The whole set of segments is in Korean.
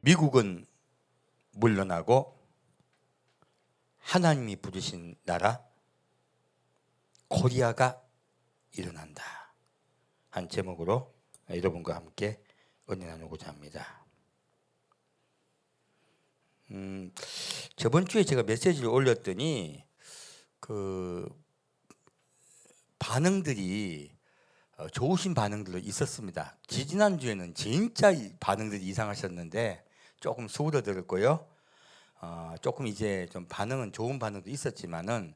미국은 물러나고 하나님이 부르신 나라 코리아가 일어난다 한 제목으로 여러분과 함께 은혜 나누고자 합니다. 저번 주에 제가 메시지를 올렸더니 그 반응들이 좋으신 반응들도 있었습니다. 지난주에는 진짜 반응들이 이상하셨는데 조금 수그러들었고요. 조금 이제 좀 반응은 좋은 반응도 있었지만은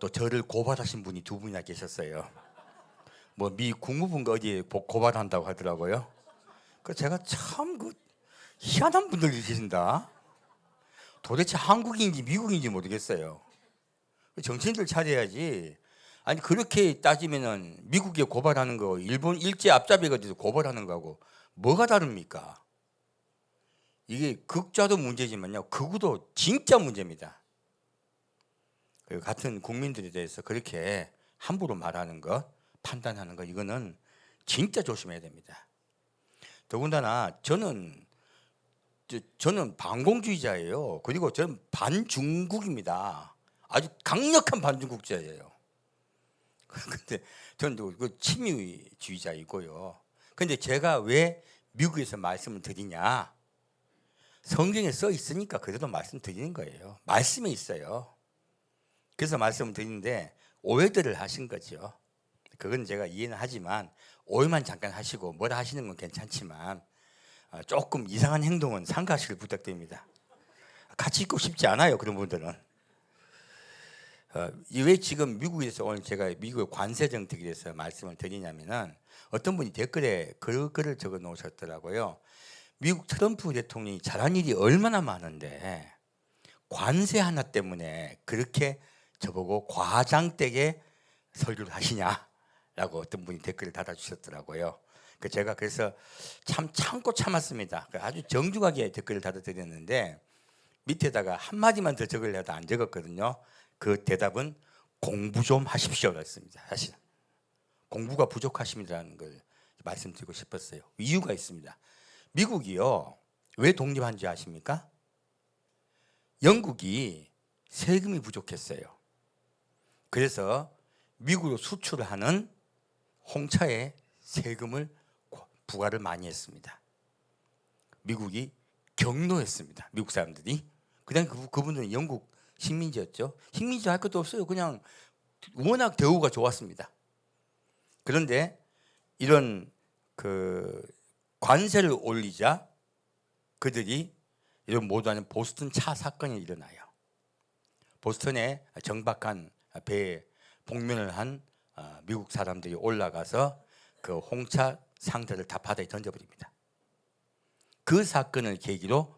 또 저를 고발하신 분이 두 분이나 계셨어요. 뭐 미 국무부인가 어디에 고발한다고 하더라고요. 그 제가 참 그 희한한 분들이 계신다. 도대체 한국인지 미국인지 모르겠어요. 정신들 차려야지. 아니 그렇게 따지면은 미국에 고발하는 거 일본 일제 앞잡이가 고발하는 거하고 뭐가 다릅니까? 이게 극좌도 문제지만요, 극우도 진짜 문제입니다. 그리고 같은 국민들에 대해서 그렇게 함부로 말하는 것, 판단하는 것, 이거는 진짜 조심해야 됩니다. 더군다나 저는 반공주의자예요. 그리고 저는 반중국입니다. 아주 강력한 반중국자예요. 근데 저는 그 친미주의자이고요. 근데 제가 왜 미국에서 말씀을 드리냐? 성경에 써 있으니까 그래도 말씀드리는 거예요. 말씀에 있어요. 그래서 말씀을 드리는데 오해들을 하신 거죠. 그건 제가 이해는 하지만 오해만 잠깐 하시고 뭐라 하시는 건 괜찮지만 조금 이상한 행동은 삼가하시길 부탁드립니다. 같이 있고 싶지 않아요, 그런 분들은. 왜 지금 미국에서 오늘 제가 미국의 관세 정책에 대해서 말씀을 드리냐면은 어떤 분이 댓글에 글을 적어 놓으셨더라고요. 미국 트럼프 대통령이 잘한 일이 얼마나 많은데 관세 하나 때문에 그렇게 저보고 과장되게 설교를 하시냐라고 어떤 분이 댓글을 달아주셨더라고요. 제가 그래서 참 참고 참았습니다. 아주 정중하게 댓글을 달아드렸는데 밑에다가 한마디만 더 적으려도 안 적었거든요. 그 대답은 공부 좀 하십시오라고 했습니다. 사실 공부가 부족하십니다라는 걸 말씀드리고 싶었어요. 이유가 있습니다. 미국이요, 왜 독립한지 아십니까? 영국이 세금이 부족했어요. 그래서 미국으로 수출을 하는 홍차에 세금을 부과를 많이 했습니다. 미국이 경로했습니다. 미국 사람들이. 그다음에 그분들은 영국 식민지였죠. 식민지 할 것도 없어요. 그냥 워낙 대우가 좋았습니다. 그런데 이런 그 관세를 올리자 그들이 이런 모두 아는 보스턴 차 사건이 일어나요. 보스턴에 정박한 배에 복면을 한 미국 사람들이 올라가서 그 홍차 상자를 다 바다에 던져버립니다. 그 사건을 계기로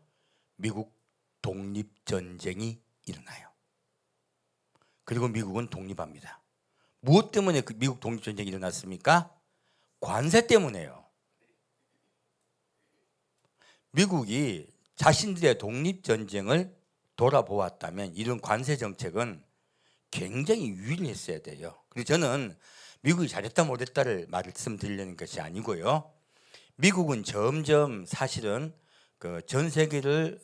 미국 독립전쟁이 일어나요. 그리고 미국은 독립합니다. 무엇 때문에 그 미국 독립전쟁이 일어났습니까? 관세 때문에요. 미국이 자신들의 독립전쟁을 돌아보았다면 이런 관세 정책은 굉장히 유일했어야 돼요. 그리고 저는 미국이 잘했다 못했다를 말씀드리려는 것이 아니고요. 미국은 점점 사실은 그 전 세계를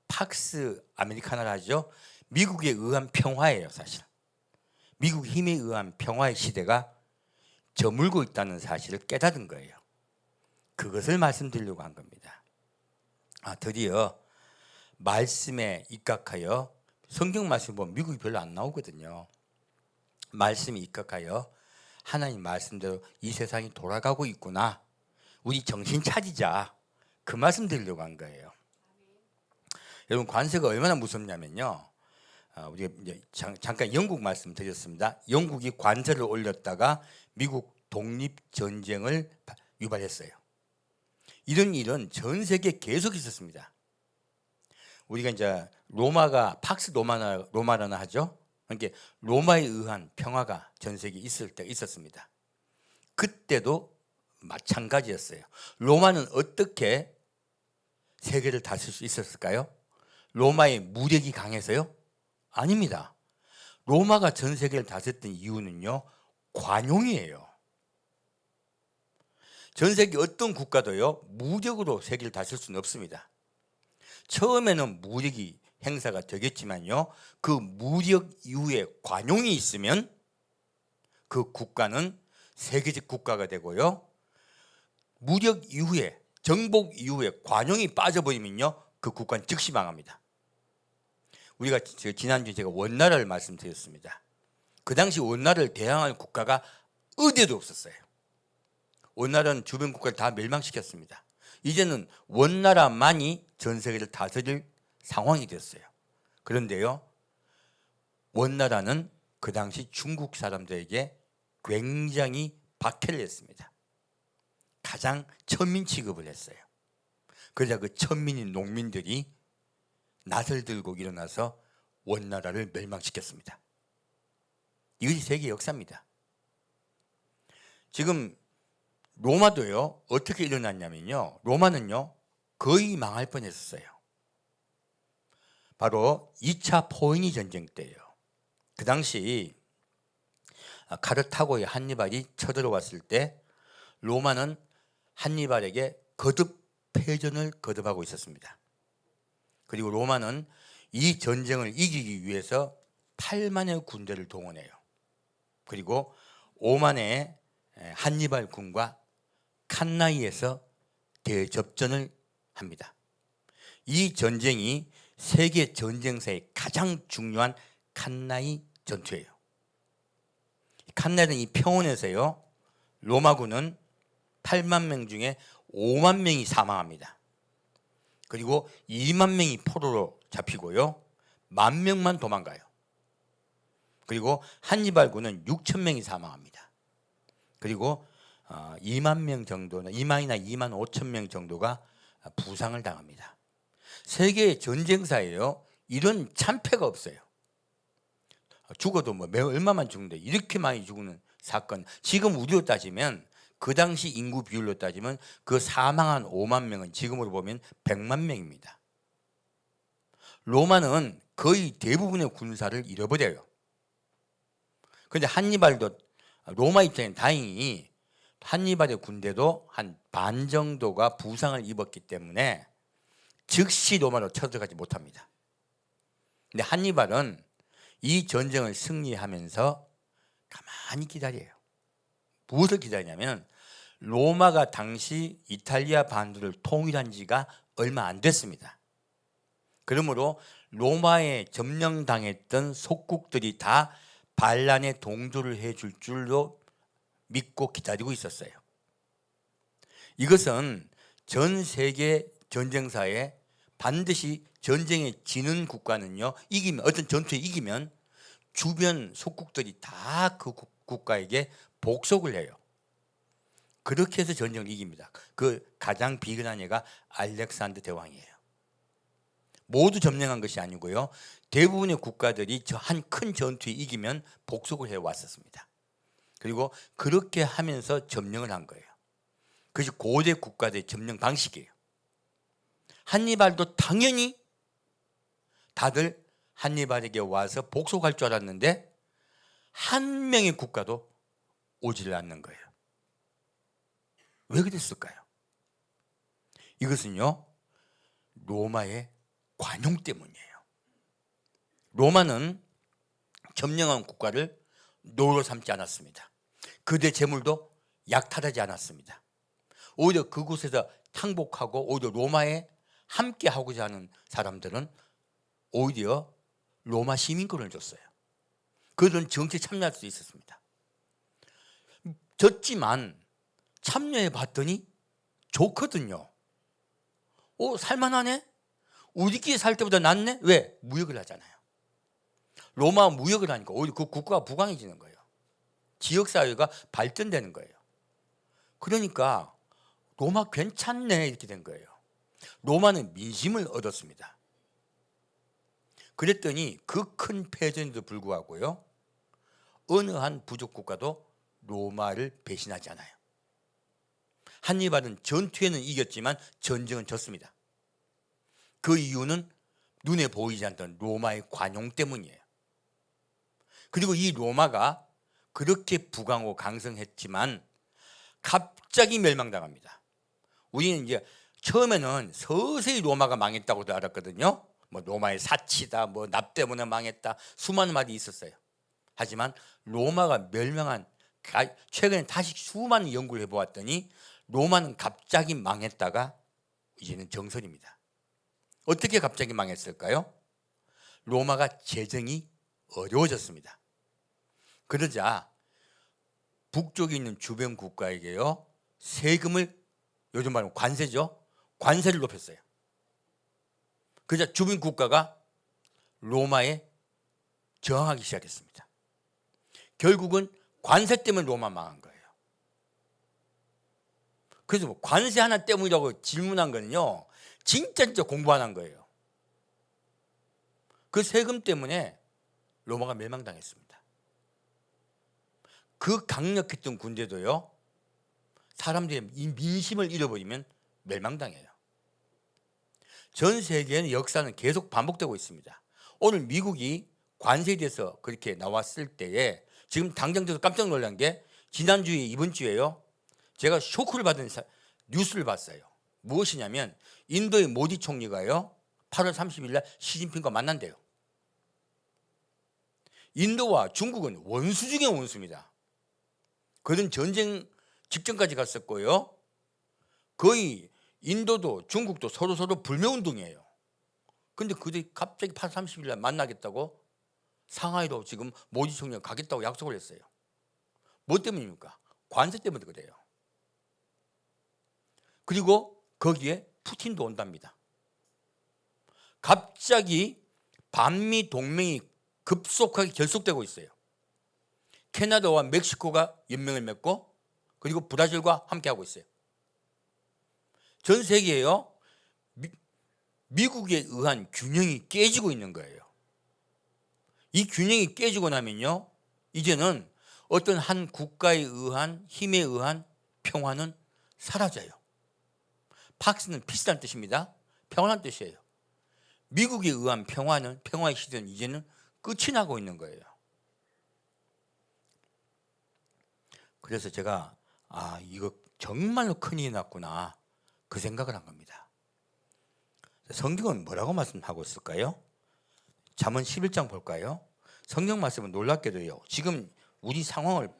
팍스 아메리카나라 하죠. 미국에 의한 평화예요, 사실. 미국 힘에 의한 평화의 시대가 저물고 있다는 사실을 깨닫은 거예요. 그것을 말씀드리려고 한 겁니다. 드디어 말씀에 입각하여 성경 말씀 보면 미국이 별로 안 나오거든요. 말씀에 입각하여 하나님 말씀대로 이 세상이 돌아가고 있구나. 우리 정신 차리자. 그 말씀 드리려고 한 거예요. 여러분, 관세가 얼마나 무섭냐면요. 우리가 이제 잠깐 영국 말씀 드렸습니다. 영국이 관세를 올렸다가 미국 독립전쟁을 유발했어요. 이런 일은 전 세계에 계속 있었습니다. 우리가 이제 로마가 팍스 로마라나 하죠. 그러니까 로마에 의한 평화가 전 세계에 있을 때 있었습니다. 그때도 마찬가지였어요. 로마는 어떻게 세계를 다스릴 수 있었을까요? 로마의 무력이 강해서요? 아닙니다. 로마가 전 세계를 다스렸던 이유는요, 관용이에요. 전 세계 어떤 국가도요, 무력으로 세계를 다스릴 수는 없습니다. 처음에는 무력이 행사가 되겠지만요, 그 무력 이후에 관용이 있으면 그 국가는 세계적 국가가 되고요, 무력 이후에, 정복 이후에 관용이 빠져버리면요, 그 국가는 즉시 망합니다. 우리가 지난주에 제가 원나라를 말씀드렸습니다. 그 당시 원나라를 대항할 국가가 어디에도 없었어요. 원나라는 주변 국가를 다 멸망시켰습니다. 이제는 원나라만이 전 세계를 다스릴 상황이 됐어요. 그런데요, 원나라는 그 당시 중국 사람들에게 굉장히 박해를 했습니다. 가장 천민 취급을 했어요. 그러자 그 천민인 농민들이 낫을 들고 일어나서 원나라를 멸망시켰습니다. 이것이 세계 역사입니다. 지금 로마도요, 어떻게 일어났냐면요, 로마는요 거의 망할 뻔했었어요. 바로 2차 포에니 전쟁 때예요. 그 당시 카르타고의 한니발이 쳐들어왔을 때 로마는 한니발에게 거듭 패전을 거듭하고 있었습니다. 그리고 로마는 이 전쟁을 이기기 위해서 8만의 군대를 동원해요. 그리고 5만의 한니발 군과 칸나이에서 대접전을 합니다. 이 전쟁이 세계 전쟁사의 가장 중요한 칸나이 전투예요. 칸나이는 이 평원에서요, 로마군은 8만 명 중에 5만 명이 사망합니다. 그리고 2만 명이 포로로 잡히고요, 1만 명만 도망가요. 그리고 한니발군은 6천 명이 사망합니다. 그리고 2만 명 정도는 2만이나 2만 5천 명 정도가 부상을 당합니다. 세계 전쟁사에요, 이런 참패가 없어요. 죽어도 뭐 얼마만 죽는데 이렇게 많이 죽는 사건. 지금 우리로 따지면, 그 당시 인구 비율로 따지면 그 사망한 5만 명은 지금으로 보면 100만 명입니다. 로마는 거의 대부분의 군사를 잃어버려요. 그런데 한니발도, 로마 입장엔 다행히 한니발의 군대도 한 반 정도가 부상을 입었기 때문에 즉시 로마로 쳐들어가지 못합니다. 근데 한니발은 이 전쟁을 승리하면서 가만히 기다려요. 무엇을 기다리냐면, 로마가 당시 이탈리아 반도를 통일한 지가 얼마 안 됐습니다. 그러므로 로마에 점령당했던 속국들이 다 반란에 동조를 해줄 줄로 믿고 기다리고 있었어요. 이것은 전 세계 전쟁사에 반드시 전쟁에 지는 국가는요, 이기면, 어떤 전투에 이기면 주변 속국들이 다 그 국가에게 복속을 해요. 그렇게 해서 전쟁을 이깁니다. 그 가장 비근한 예가 알렉산더 대왕이에요. 모두 점령한 것이 아니고요, 대부분의 국가들이 저 한 큰 전투에 이기면 복속을 해왔었습니다. 그리고 그렇게 하면서 점령을 한 거예요. 그것이 고대 국가들의 점령 방식이에요. 한니발도 당연히 다들 한니발에게 와서 복속할 줄 알았는데 한 명의 국가도 오지를 않는 거예요. 왜 그랬을까요? 이것은요, 로마의 관용 때문이에요. 로마는 점령한 국가를 노로 삼지 않았습니다. 그들의 재물도 약탈하지 않았습니다. 오히려 그곳에서 항복하고 오히려 로마에 함께 하고자 하는 사람들은 오히려 로마 시민권을 줬어요. 그들은 정치에 참여할 수 있었습니다. 졌지만 참여해 봤더니 좋거든요. 살만하네? 우리끼리 살 때보다 낫네? 왜? 무역을 하잖아요. 로마 무역을 하니까 오히려 그 국가가 부강해지는 거예요. 지역사회가 발전되는 거예요. 그러니까 로마 괜찮네, 이렇게 된 거예요. 로마는 민심을 얻었습니다. 그랬더니 그 큰 패전에도 불구하고요, 어느 한 부족 국가도 로마를 배신하지 않아요. 한니발은 전투에는 이겼지만 전쟁은 졌습니다. 그 이유는 눈에 보이지 않던 로마의 관용 때문이에요. 그리고 이 로마가 그렇게 부강하고 강성했지만 갑자기 멸망당합니다. 우리는 이제 처음에는 서서히 로마가 망했다고도 알았거든요. 뭐 로마의 사치다, 뭐 납 때문에 망했다, 수많은 말이 있었어요. 하지만 로마가 멸망한 최근에 다시 수많은 연구를 해보았더니 로마는 갑자기 망했다가 이제는 정설입니다. 어떻게 갑자기 망했을까요? 로마가 재정이 어려워졌습니다. 그러자 북쪽에 있는 주변 국가에게요, 세금을, 요즘 말하면 관세죠, 관세를 높였어요. 그러자 주변 국가가 로마에 저항하기 시작했습니다. 결국은 관세 때문에 로마 망한 거예요. 그래서 뭐 관세 하나 때문이라고 질문한 거는요, 진짜 공부 안 한 거예요. 그 세금 때문에 로마가 멸망당했습니다. 그 강력했던 군대도요, 사람들의 민심을 잃어버리면 멸망당해요. 전 세계의 역사는 계속 반복되고 있습니다. 오늘 미국이 관세에 대해서 그렇게 나왔을 때에 지금 당장 돼서 깜짝 놀란 게, 지난주에 이번 주에요, 제가 쇼크를 받은 뉴스를 봤어요. 무엇이냐면 인도의 모디 총리가요, 8월 30일 날 시진핑과 만난대요. 인도와 중국은 원수 중에 원수입니다. 그들은 전쟁 직전까지 갔었고요, 거의 인도도 중국도 서로 불매운동이에요. 근데 그들이 갑자기 8월 30일 날 만나겠다고 상하이로 지금 모디 총리가 가겠다고 약속을 했어요. 뭐 때문입니까? 관세 때문에 그래요. 그리고 거기에 푸틴도 온답니다. 갑자기 반미 동맹이 급속하게 결속되고 있어요. 캐나다와 멕시코가 연맹을 맺고, 그리고 브라질과 함께하고 있어요. 전 세계에요, 미국에 의한 균형이 깨지고 있는 거예요. 이 균형이 깨지고 나면요, 이제는 어떤 한 국가에 의한 힘에 의한 평화는 사라져요. 팍스는 피스란 뜻입니다. 평화란 뜻이에요. 미국에 의한 평화의 시대는 이제는 끝이 나고 있는 거예요. 그래서 제가 이거 정말로 큰일이 났구나, 그 생각을 한 겁니다. 성경은 뭐라고 말씀하고 있을까요? 잠언 11장 볼까요? 성경 말씀은 놀랍게도요, 지금 우리 상황을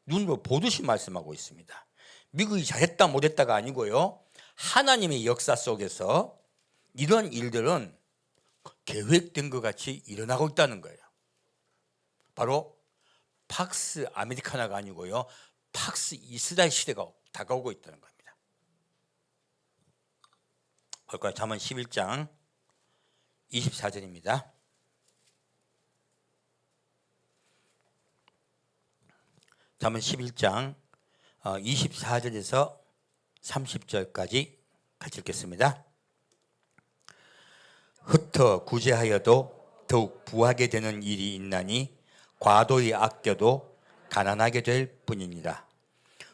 눈으로 보듯이 말씀하고 있습니다. 미국이 잘했다 못했다가 아니고요, 하나님의 역사 속에서 이런 일들은 계획된 것 같이 일어나고 있다는 거예요. 바로 팍스 아메리카나가 아니고요, 팍스 이스라엘 시대가 다가오고 있다는 겁니다. 볼까요? 잠언 11장 24절입니다. 잠언 11장 24절에서 30절까지 같이 읽겠습니다. 흩어 구제하여도 더욱 부하게 되는 일이 있나니 과도히 아껴도 가난하게 될 뿐이니라.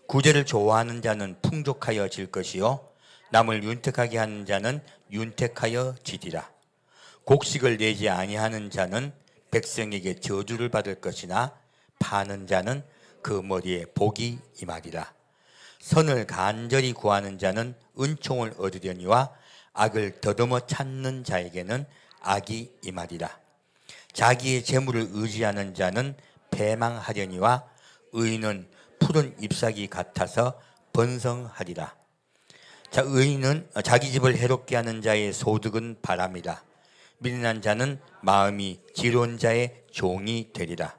구제를 좋아하는 자는 풍족하여질 것이요 남을 윤택하게 하는 자는 윤택하여지리라. 곡식을 내지 아니하는 자는 백성에게 저주를 받을 것이나 파는 자는 그 머리에 복이 임하리라. 선을 간절히 구하는 자는 은총을 얻으려니와 악을 더듬어 찾는 자에게는 악이 임하리라. 자기의 재물을 의지하는 자는 패망하려니와 의인은 푸른 잎사귀 같아서 번성하리라. 의인은 자기 집을 해롭게 하는 자의 소득은 바람이라. 미련한 자는 마음이 지혜로운 자의 종이 되리라.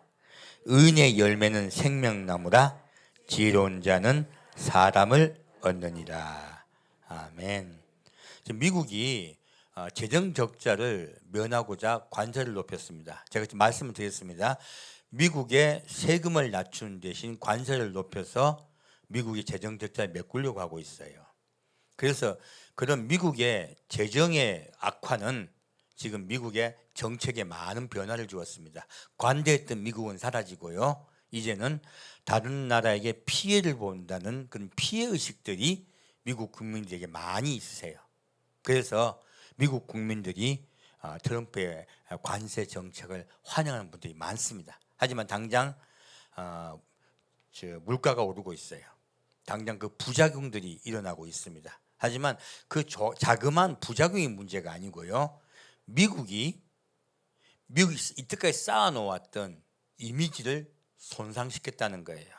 의인의 열매는 생명나무라. 지혜로운 자는 사람을 얻느니라. 아멘. 미국이 재정 적자를 면하고자 관세를 높였습니다. 제가 지금 말씀을 드렸습니다. 미국의 세금을 낮추는 대신 관세를 높여서 미국이 재정 적자에 메꾸려고 하고 있어요. 그래서 그런 미국의 재정의 악화는 지금 미국의 정책에 많은 변화를 주었습니다. 관대했던 미국은 사라지고요, 이제는 다른 나라에게 피해를 본다는 그런 피해의식들이 미국 국민들에게 많이 있으세요. 그래서 미국 국민들이 트럼프의 관세 정책을 환영하는 분들이 많습니다. 하지만 당장 물가가 오르고 있어요. 당장 그 부작용들이 일어나고 있습니다. 하지만 그 자그마한 부작용이 문제가 아니고요. 미국이 이때까지 쌓아놓았던 이미지를 손상시켰다는 거예요.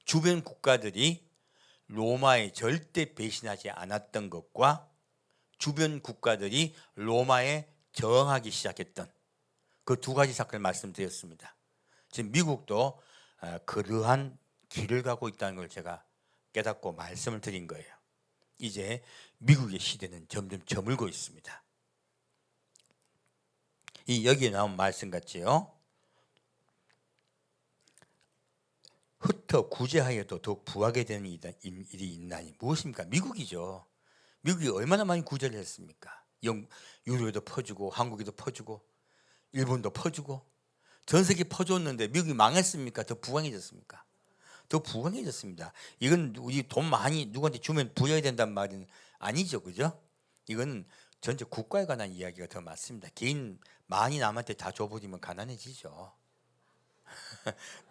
주변 국가들이 로마에 절대 배신하지 않았던 것과 주변 국가들이 로마에 저항하기 시작했던 그 두 가지 사건을 말씀드렸습니다. 지금 미국도 그러한 길을 가고 있다는 걸 제가 깨닫고 말씀을 드린 거예요. 이제 미국의 시대는 점점 저물고 있습니다. 여기에 나온 말씀 같지요. 흩어 구제하여도 더욱 부하게 되는 일이 있나니 무엇입니까? 미국이죠. 미국이 얼마나 많이 구제를 했습니까? 유럽에도 퍼주고 한국에도 퍼주고 일본도 퍼주고 전 세계 퍼줬는데 미국이 망했습니까? 더 부강해졌습니까? 더 부강해졌습니다. 이건 우리 돈 많이 누구한테 주면 부여해야 된다는 말은 아니죠, 그죠? 이건 전체 국가에 관한 이야기가 더 맞습니다. 개인 많이 남한테 다 줘버리면 가난해지죠.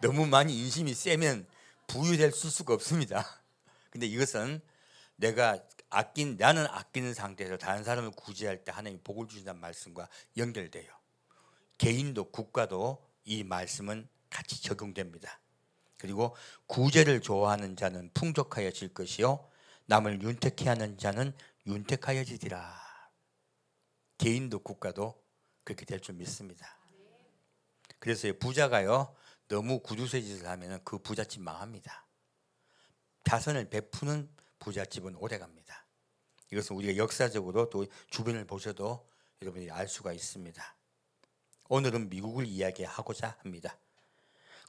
너무 많이 인심이 세면 부유될 수가 없습니다. 근데 이것은 나는 아끼는 상태에서 다른 사람을 구제할 때 하나님이 복을 주신다는 말씀과 연결돼요. 개인도 국가도 이 말씀은 같이 적용됩니다. 그리고 구제를 좋아하는 자는 풍족하여질 것이요 남을 윤택해 하는 자는 윤택하여지리라. 개인도 국가도 그렇게 될 줄 믿습니다. 그래서 부자가요 너무 구두쇠 짓을 하면 그 부잣집 망합니다. 자선을 베푸는 부잣집은 오래갑니다. 이것은 우리가 역사적으로 또 주변을 보셔도 여러분이 알 수가 있습니다. 오늘은 미국을 이야기하고자 합니다.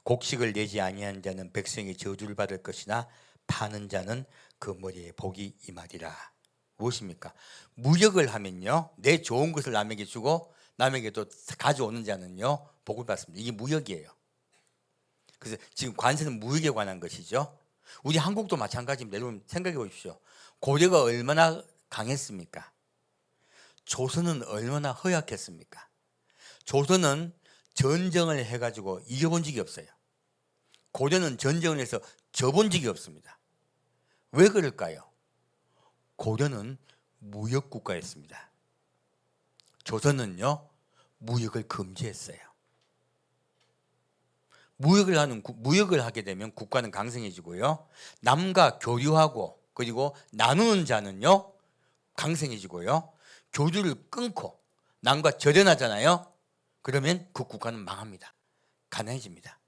곡식을 내지 아니한 자는 백성의 저주를 받을 것이나 파는 자는 그 머리에 복이 임하리라. 무엇입니까? 무역을 하면요 내 좋은 것을 남에게 주고 남에게 또 가져오는 자는요 복을 받습니다. 이게 무역이에요. 그래서 지금 관세는 무역에 관한 것이죠. 우리 한국도 마찬가지입니다. 여러분 생각해 보십시오. 고려가 얼마나 강했습니까? 조선은 얼마나 허약했습니까? 조선은 전쟁을 해가지고 이겨본 적이 없어요. 고려는 전쟁을 해서 져본 적이 없습니다. 왜 그럴까요? 고려는 무역국가였습니다. 조선은요 무역을 금지했어요. 무역을 하게 되면 국가는 강성해지고요. 남과 교류하고 그리고 나누는 자는요 강성해지고요. 교류를 끊고 남과 절연하잖아요. 그러면 그 국가는 망합니다. 가난해집니다.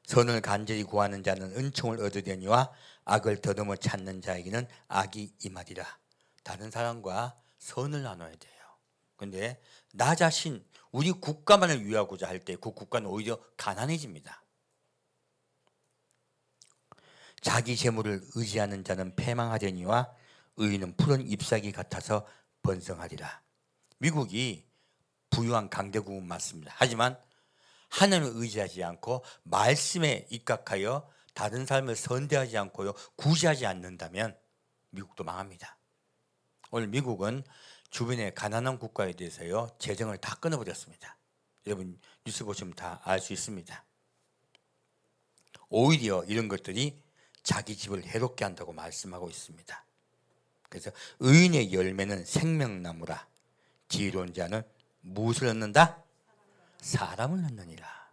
선을 간절히 구하는 자는 은총을 얻으려니와 악을 더듬어 찾는 자에게는 악이 임하리라. 다른 사람과 선을 나눠야 돼요. 그런데 나 자신 우리 국가만을 위하고자 할 때 그 국가는 오히려 가난해집니다. 자기 재물을 의지하는 자는 패망하려니와 의인은 푸른 잎사귀 같아서 번성하리라. 미국이 부유한 강대국은 맞습니다. 하지만 하나님을 의지하지 않고 말씀에 입각하여 다른 삶을 선대하지 않고요 구제하지 않는다면 미국도 망합니다. 오늘 미국은 주변의 가난한 국가에 대해서요 재정을 다 끊어버렸습니다. 여러분 뉴스 보시면 다 알 수 있습니다. 오히려 이런 것들이 자기 집을 해롭게 한다고 말씀하고 있습니다. 그래서 의인의 열매는 생명나무라. 지혜로운 자는 무엇을 얻는다? 사람을 얻느니라.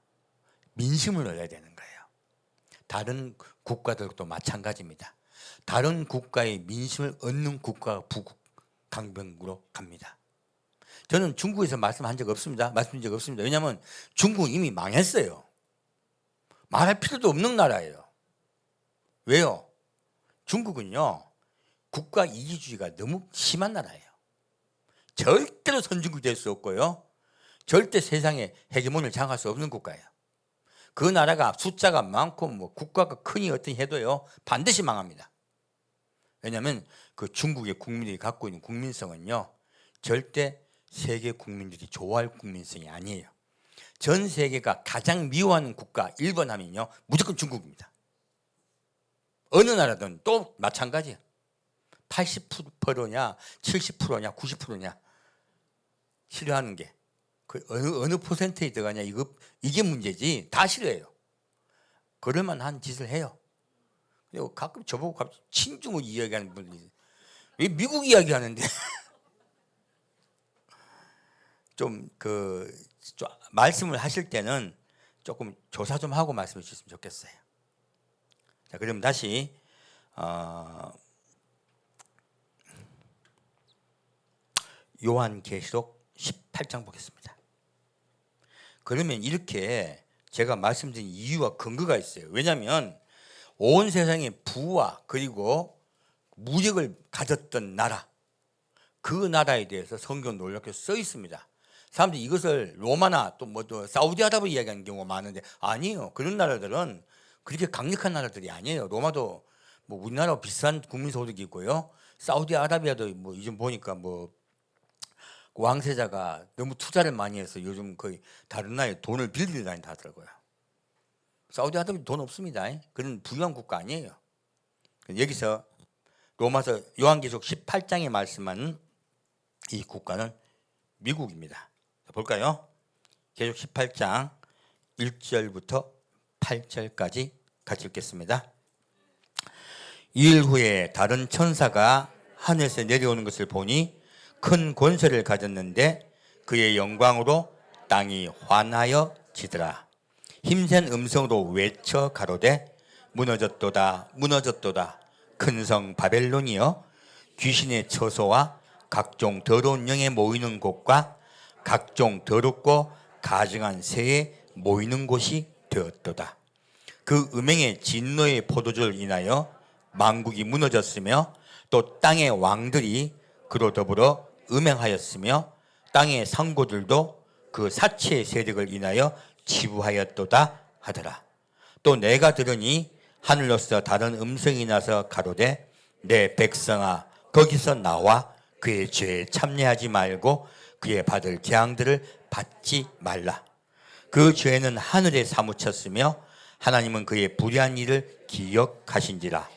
민심을 얻어야 되는 거예요. 다른 국가들도 마찬가지입니다. 다른 국가의 민심을 얻는 국가가 강병으로 갑니다. 저는 중국에서 말씀한 적 없습니다. 말씀드린 적 없습니다. 왜냐하면 중국은 이미 망했어요. 말할 필요도 없는 나라예요. 왜요? 중국은요 국가 이기주의가 너무 심한 나라예요. 절대로 선진국이 될 수 없고요 절대 세상에 헤게모니를 장악할 수 없는 국가예요. 그 나라가 숫자가 많고 뭐 국가가 크니 어떤 해도요 반드시 망합니다. 왜냐하면 그 중국의 국민들이 갖고 있는 국민성은요 절대 세계 국민들이 좋아할 국민성이 아니에요. 전 세계가 가장 미워하는 국가 1번 하면요 무조건 중국입니다. 어느 나라든 또 마찬가지예요. 80%냐 70%냐 90%냐 싫어하는 게 그 어느 퍼센트에 들어가냐 이게 문제지 다 싫어해요. 그럴만한 짓을 해요. 그리고 가끔 저보고 갑자기 친중을 이야기하는 분들이 왜 미국 이야기하는데 좀 말씀을 하실 때는 조금 조사 좀 하고 말씀해 주셨으면 좋겠어요. 자, 그럼 다시 요한계시록 18장 보겠습니다. 그러면 이렇게 제가 말씀드린 이유와 근거가 있어요. 왜냐하면 온 세상의 부와 그리고 무력을 가졌던 나라, 그 나라에 대해서 성경 놀랍게 써 있습니다. 사람들이 이것을 로마나 또 사우디아라비아 이야기하는 경우가 많은데 아니에요. 그런 나라들은 그렇게 강력한 나라들이 아니에요. 로마도 뭐 우리나라와 비슷한 국민소득이 있고요. 사우디아라비아도 뭐 요즘 보니까 뭐 왕세자가 너무 투자를 많이 해서 요즘 거의 다른 나라에 돈을 빌리러 다닌다 하더라고요. 사우디아라비아 돈 없습니다. 그런 부유한 국가 아니에요. 여기서 로마서 요한계시록 18장에 말씀하는 이 국가는 미국입니다. 볼까요? 계시록 18장 1절부터 8절까지 같이 읽겠습니다. 이일 후에 다른 천사가 하늘에서 내려오는 것을 보니 큰 권세를 가졌는데 그의 영광으로 땅이 환하여 지더라. 힘센 음성으로 외쳐 가로되 무너졌도다 무너졌도다 큰 성 바벨론이여 귀신의 처소와 각종 더러운 영에 모이는 곳과 각종 더럽고 가증한 새에 모이는 곳이 되었도다. 그 음행의 진노의 포도주를 인하여 만국이 무너졌으며 또 땅의 왕들이 그로 더불어 음행하였으며 땅의 상고들도 그 사치의 세력을 인하여 치부하였도다 하더라. 또 내가 들으니 하늘로서 다른 음성이 나서 가로되 내 백성아 거기서 나와 그의 죄에 참여하지 말고 그의 받을 재앙들을 받지 말라. 그 죄는 하늘에 사무쳤으며 하나님은 그의 불의한 일을 기억하신지라.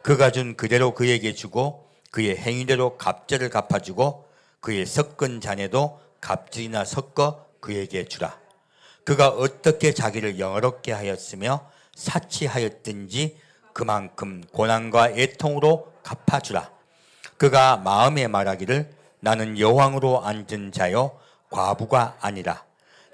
그가 준 그대로 그에게 주고 그의 행위대로 갑절을 갚아주고 그의 섞은 잔에도 갑질이나 섞어 그에게 주라. 그가 어떻게 자기를 영어롭게 하였으며 사치하였든지 그만큼 고난과 애통으로 갚아주라. 그가 마음에 말하기를 나는 여왕으로 앉은 자요 과부가 아니라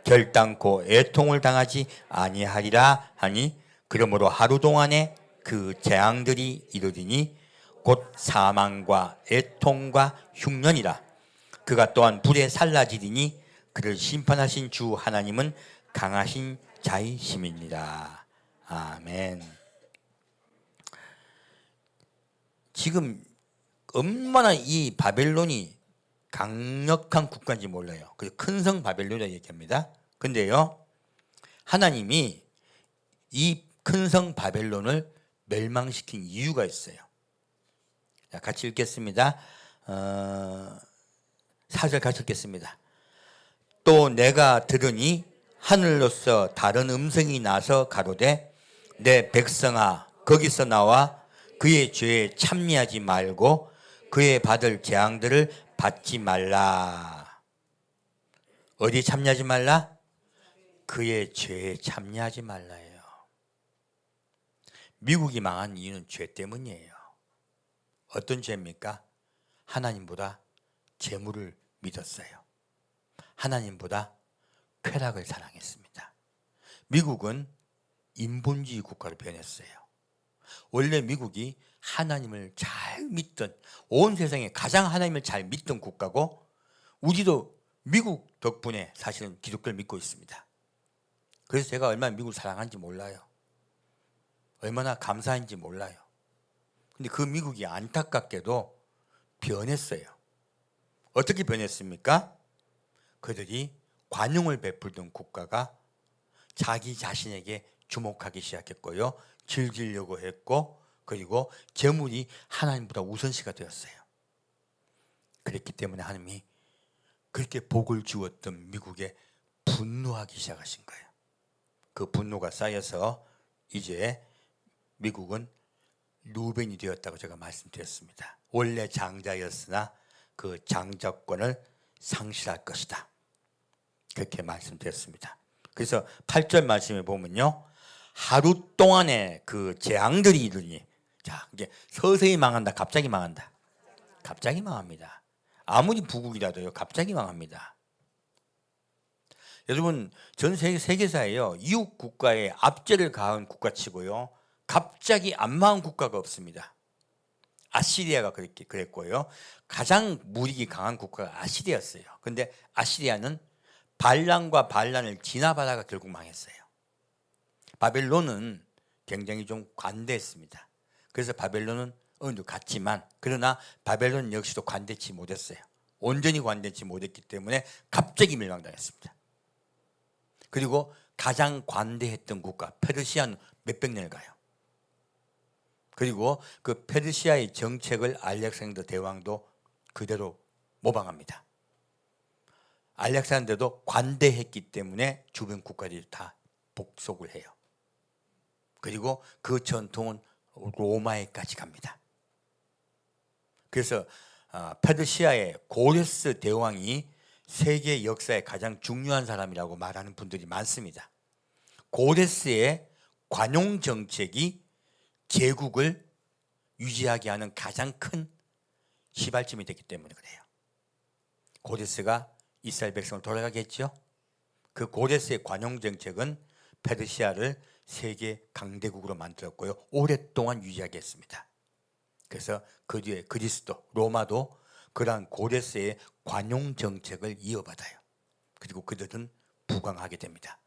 결단코 애통을 당하지 아니하리라 하니 그러므로 하루 동안에 그 재앙들이 이르리니 곧 사망과 애통과 흉년이라. 그가 또한 불에 살라지리니 그를 심판하신 주 하나님은 강하신 자이심이니라. 아멘. 지금 얼마나 이 바벨론이 강력한 국가인지 몰라요. 그래서 큰 성 바벨론이라고 얘기합니다. 근데요, 하나님이 이 큰 성 바벨론을 멸망시킨 이유가 있어요. 자, 같이 읽겠습니다. 4절 같이 읽겠습니다. 또 내가 들으니 하늘로서 다른 음성이 나서 가로되 내 백성아 거기서 나와 그의 죄에 참여하지 말고 그의 받을 재앙들을 받지 말라. 어디 참여하지 말라? 그의 죄에 참여하지 말라예요. 미국이 망한 이유는 죄 때문이에요. 어떤 죄입니까? 하나님보다 재물을 믿었어요. 하나님보다 쾌락을 사랑했습니다. 미국은 인본주의 국가로 변했어요. 원래 미국이 하나님을 잘 믿던, 온 세상에 가장 하나님을 잘 믿던 국가고 우리도 미국 덕분에 사실은 기독교를 믿고 있습니다. 그래서 제가 얼마나 미국을 사랑하는지 몰라요. 얼마나 감사한지 몰라요. 근데 그 미국이 안타깝게도 변했어요. 어떻게 변했습니까? 그들이 관용을 베풀던 국가가 자기 자신에게 주목하기 시작했고요. 즐기려고 했고, 그리고 재물이 하나님보다 우선시가 되었어요. 그랬기 때문에 하나님이 그렇게 복을 주었던 미국에 분노하기 시작하신 거예요. 그 분노가 쌓여서 이제 미국은 루벤이 되었다고 제가 말씀드렸습니다. 원래 장자였으나 그 장자권을 상실할 것이다. 그렇게 말씀드렸습니다. 그래서 8절 말씀에 보면요, 하루 동안의 그 재앙들이 이르니, 자, 이제 서서히 망한다, 갑자기 망한다. 갑자기 망합니다. 아무리 부국이라도요, 갑자기 망합니다. 여러분, 전 세계사에요, 이웃 국가에 압제를 가한 국가치고요, 갑자기 안 망한 국가가 없습니다. 아시리아가 그랬고요, 가장 무력이 강한 국가가 아시리아였어요. 근데 아시리아는 반란과 반란을 지나가다가 결국 망했어요. 바벨론은 굉장히 좀 관대했습니다. 그래서 바벨론은 어느 정도 갔지만, 그러나 바벨론 역시도 관대치 못했어요. 온전히 관대치 못했기 때문에 갑자기 멸망당했습니다. 그리고 가장 관대했던 국가 페르시아는 몇백 년을 가요. 그리고 그 페르시아의 정책을 알렉산더 대왕도 그대로 모방합니다. 알렉산더도 관대했기 때문에 주변 국가들이 다 복속을 해요. 그리고 그 전통은 로마에까지 갑니다. 그래서 페르시아의 고레스 대왕이 세계 역사의 가장 중요한 사람이라고 말하는 분들이 많습니다. 고레스의 관용 정책이 제국을 유지하게 하는 가장 큰 시발점이 됐기 때문에 그래요. 고레스가 이스라엘 백성을 돌아가게 했죠. 그 고레스의 관용 정책은 페르시아를 세계 강대국으로 만들었고요, 오랫동안 유지하게 했습니다. 그래서 그 뒤에 그리스도, 로마도 그러한 고레스의 관용 정책을 이어받아요. 그리고 그들은 부강하게 됩니다.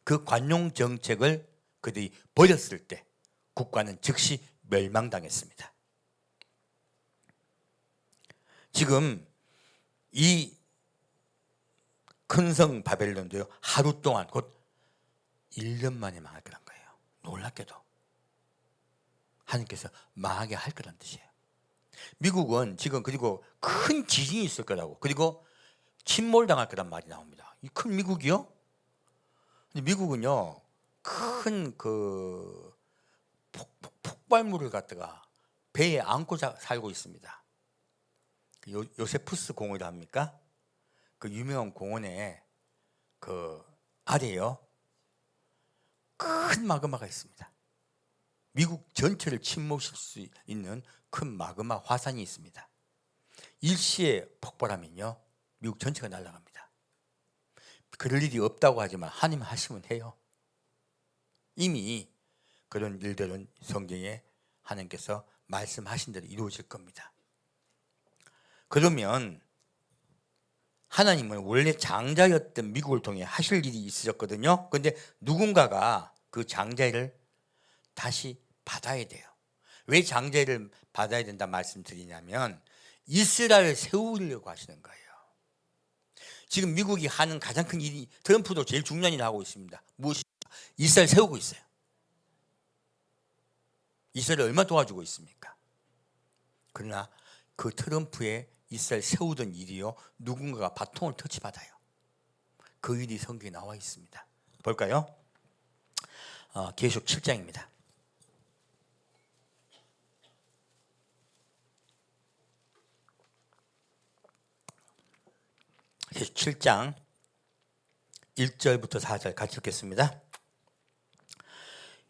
그 관용 정책을 그들이 버렸을 때 국가는 즉시 멸망당했습니다. 지금 이 큰 성 바벨론도요, 하루 동안 곧 1년 만에 망할 거란 거예요. 놀랍게도 하나님께서 망하게 할 거란 뜻이에요. 미국은 지금 그리고 큰 지진이 있을 거라고, 그리고 침몰당할 거란 말이 나옵니다. 이 큰 미국이요? 근데 미국은요, 큰 그 폭발물을 갖다가 배에 안고 살고 있습니다. 요세푸스 공원이라 합니까? 그 유명한 공원에 그 아래요, 큰 마그마가 있습니다. 미국 전체를 침몰시킬 수 있는 큰 마그마 화산이 있습니다. 일시에 폭발하면요, 미국 전체가 날아갑니다. 그럴 일이 없다고 하지만 하나님 하시면 해요. 이미 그런 일들은 성경에 하나님께서 말씀하신 대로 이루어질 겁니다. 그러면 하나님은 원래 장자였던 미국을 통해 하실 일이 있으셨거든요. 그런데 누군가가 그 장자를 다시 받아야 돼요. 왜 장자를 받아야 된다 말씀드리냐면, 이스라엘을 세우려고 하시는 거예요. 지금 미국이 하는 가장 큰 일이, 트럼프도 제일 중요한 일을 하고 있습니다. 무엇이? 이스라엘 세우고 있어요. 이스라엘을 얼마나 도와주고 있습니까? 그러나 그 트럼프의 이스라엘 세우던 일이요, 누군가가 바통을 터치받아요. 그 일이 성경에 나와 있습니다. 볼까요? 계시록 7장입니다. 계시록 7장 1절부터 4절 같이 읽겠습니다.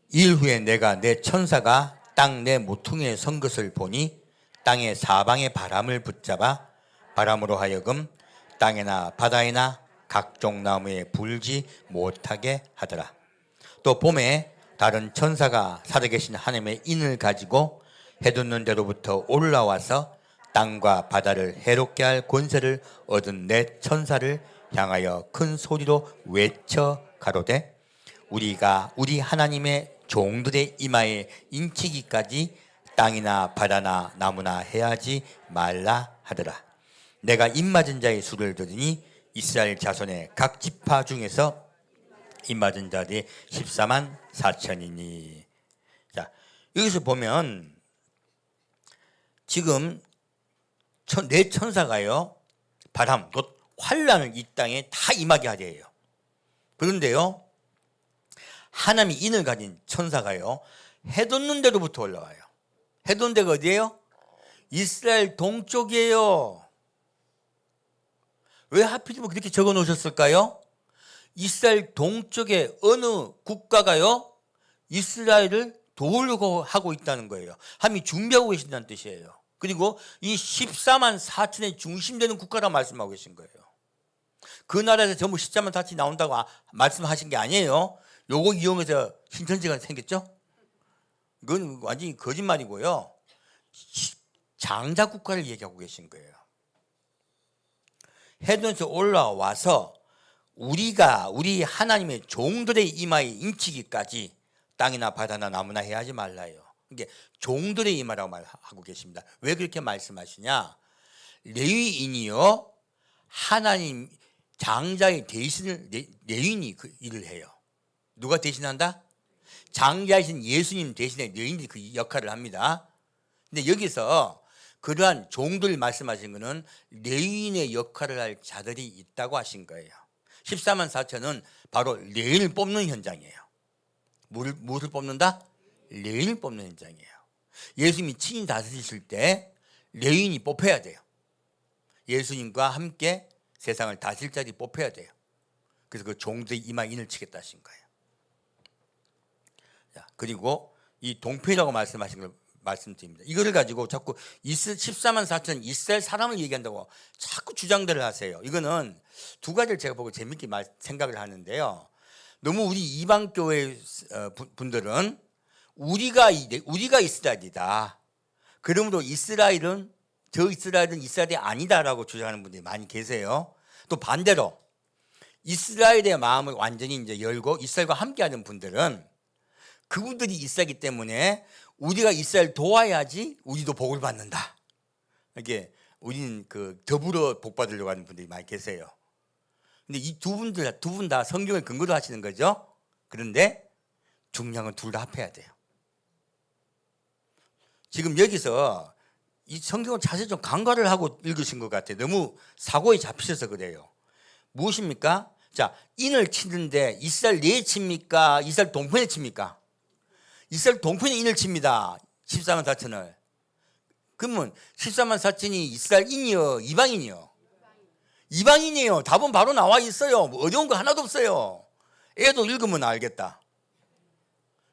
이일 후에 내가 내 천사가 땅 내 모퉁이에 선 것을 보니 땅의 사방의 바람을 붙잡아 바람으로 하여금 땅에나 바다에나 각종 나무에 불지 못하게 하더라. 또 봄에 다른 천사가 살아계신 하나님의 인을 가지고 해돋는 데로부터 올라와서 땅과 바다를 해롭게 할 권세를 얻은 내 천사를 향하여 큰 소리로 외쳐 가로되, 우리가 우리 하나님의 종들의 이마에 인치기까지 땅이나 바다나 나무나 해하지 말라 하더라. 내가 입맞은 자의 수를 들으니 이스라엘 자손의 각 지파 중에서 입맞은 자들이 14만 4천이니. 자, 여기서 보면 지금 내 천사가요, 바람, 곧 환란을 이 땅에 다 임하게 하려해요. 그런데요, 하나님이 인을 가진 천사가요, 해돋는 데로부터 올라와요. 해돋는 데가 어디예요? 이스라엘 동쪽이에요. 왜 하필이면 그렇게 적어 놓으셨을까요? 이스라엘 동쪽에 어느 국가가요, 이스라엘을 도우려고 하고 있다는 거예요. 하나님이 준비하고 계신다는 뜻이에요. 그리고 이 14만 4천의 중심되는 국가라 말씀하고 계신 거예요. 그 나라에서 전부 14만 4천이 나온다고 말씀하신 게 아니에요. 요거 이용해서 신천지가 생겼죠? 그건 완전히 거짓말이고요. 장자 국가를 얘기하고 계신 거예요. 헤드에서 올라와서 우리 하나님의 종들의 이마에 인치기까지 땅이나 바다나 나무나 해하지 말라요. 이게 종들의 이마라고 말하고 계십니다. 왜 그렇게 말씀하시냐? 레위인이요 하나님 장자의 대신을 레위인이 그 일을 해요. 누가 대신한다? 장자이신 예수님 대신에 레위인이 그 역할을 합니다. 근데 여기서 그러한 종들 말씀하신 것은 레위인의 역할을 할 자들이 있다고 하신 거예요. 14만 4천은 바로 레위인을 뽑는 현장이에요. 무엇을 뽑는다? 레위인을 뽑는 현장이에요. 예수님이 친히 다스리실 때 레위인이 뽑혀야 돼요. 예수님과 함께 세상을 다스릴 자들이 뽑혀야 돼요. 그래서 그 종들의 이마에 인을 치겠다 하신 거예요. 자, 그리고 이 동편이라고 말씀하신 걸 말씀드립니다. 이거를 가지고 자꾸 14만 4천 이스라엘 사람을 얘기한다고 자꾸 주장들을 하세요. 이거는 두 가지를 제가 보고 재밌게 생각을 하는데요. 너무 우리 이방 교회 분들은 우리가 이스라엘이다. 그러므로 이스라엘은 이스라엘이 아니다라고 주장하는 분들이 많이 계세요. 또 반대로 이스라엘의 마음을 완전히 이제 열고 이스라엘과 함께하는 분들은 그분들이 이스라엘이기 때문에 우리가 이스라엘 도와야지 우리도 복을 받는다. 이게 우리는 그 더불어 복 받으려고 하는 분들이 많이 계세요. 근데 이 두 분 다 성경을 근거로 하시는 거죠. 그런데 중요한 건 둘 다 합해야 돼요. 지금 여기서 이 성경을 자세히 좀 간과를 하고 읽으신 것 같아요. 너무 사고에 잡히셔서 그래요. 무엇입니까? 자, 인을 치는데 이스라엘 내에 칩니까? 이스라엘 동편에 칩니까? 이스라엘 동편에 인을 칩니다. 14만 4천을. 그러면 14만 4천이 이스라엘인이요? 이방인이요? 이방인이에요. 답은 바로 나와 있어요. 뭐 어려운 거 하나도 없어요. 애도 읽으면 알겠다.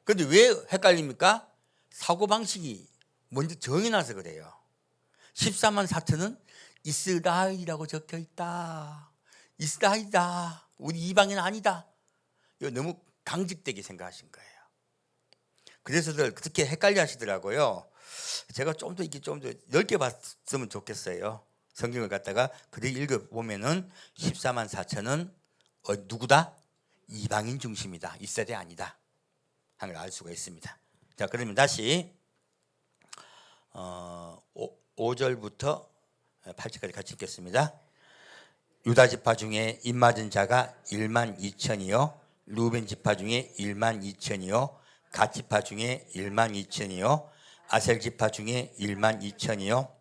그런데 왜 헷갈립니까? 사고방식이 먼저 정해놔서 그래요. 14만 4천은 이스라엘이라고 적혀 있다. 이스라엘이다. 우리 이방인 아니다. 이거 너무 강직되게 생각하신 거예요. 그래서들 그렇게 헷갈려 하시더라고요. 제가 좀 더 넓게 봤으면 좋겠어요. 성경을 갖다가 그렇게 읽어보면은 14만 4천은 누구다? 이방인 중심이다. 이스라엘이 아니다. 하는 걸 알 수가 있습니다. 자, 그러면 다시 5절부터 8절까지 같이 읽겠습니다. 유다 지파 중에 입맞은 자가 1만 2천이요 루벤 지파 중에 1만 2천이요 갓 지파 중에 1만 2천이요 아셀 지파 중에 1만 2천이요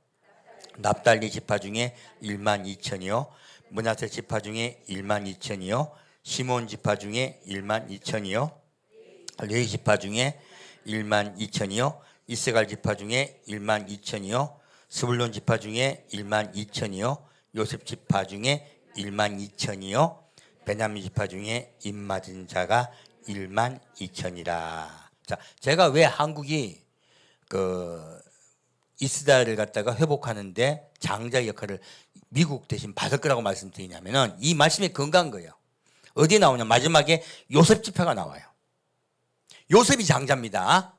납달리 지파 중에 1만 2천이요 므낫세 지파 중에 1만 2천이요 시몬 지파 중에 1만 2천이요 레위 지파 중에 1만 2천이요 이스갈 지파 중에 1만 2천이요 스불론 지파 중에 1만 2천이요 요셉 지파 중에 1만 2천이요 베냐민 지파 중에 입맞은 자가 1만 2천이라. 자, 제가 왜 한국이 그 이스라엘을 갖다가 회복하는데 장자 역할을 미국 대신 받을 거라고 말씀드리냐면은 이 말씀이 건강한 거예요. 어디에 나오냐? 마지막에 요셉 지파가 나와요. 요셉이 장자입니다.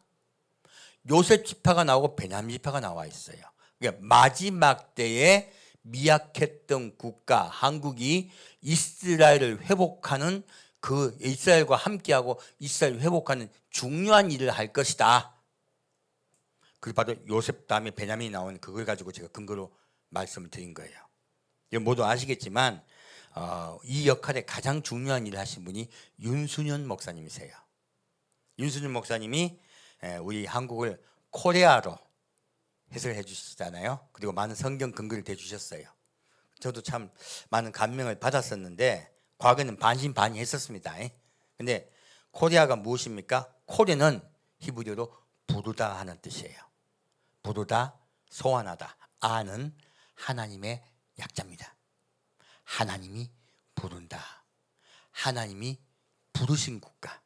요셉 지파가 나오고 베냐민 지파가 나와 있어요. 그러니까 마지막 때에 미약했던 국가 한국이 이스라엘을 회복하는 그 이스라엘과 함께하고 이스라엘을 회복하는 중요한 일을 할 것이다. 그 바로 요셉 다음에 베냐민이 나오는 그걸 가지고 제가 근거로 말씀을 드린 거예요. 모두 아시겠지만 이 역할에 가장 중요한 일을 하신 분이 윤순현 목사님이세요. 윤순현 목사님이 우리 한국을 코리아로 해석해 주시잖아요. 그리고 많은 성경 근거를 대주셨어요. 저도 참 많은 감명을 받았었는데 과거에는 반신반의했었습니다. 근데 코리아가 무엇입니까? 코리아는 히브리어로 부르다 하는 뜻이에요. 부르다, 소환하다. 아는 하나님의 약자입니다. 하나님이 부른다. 하나님이 부르신 국가.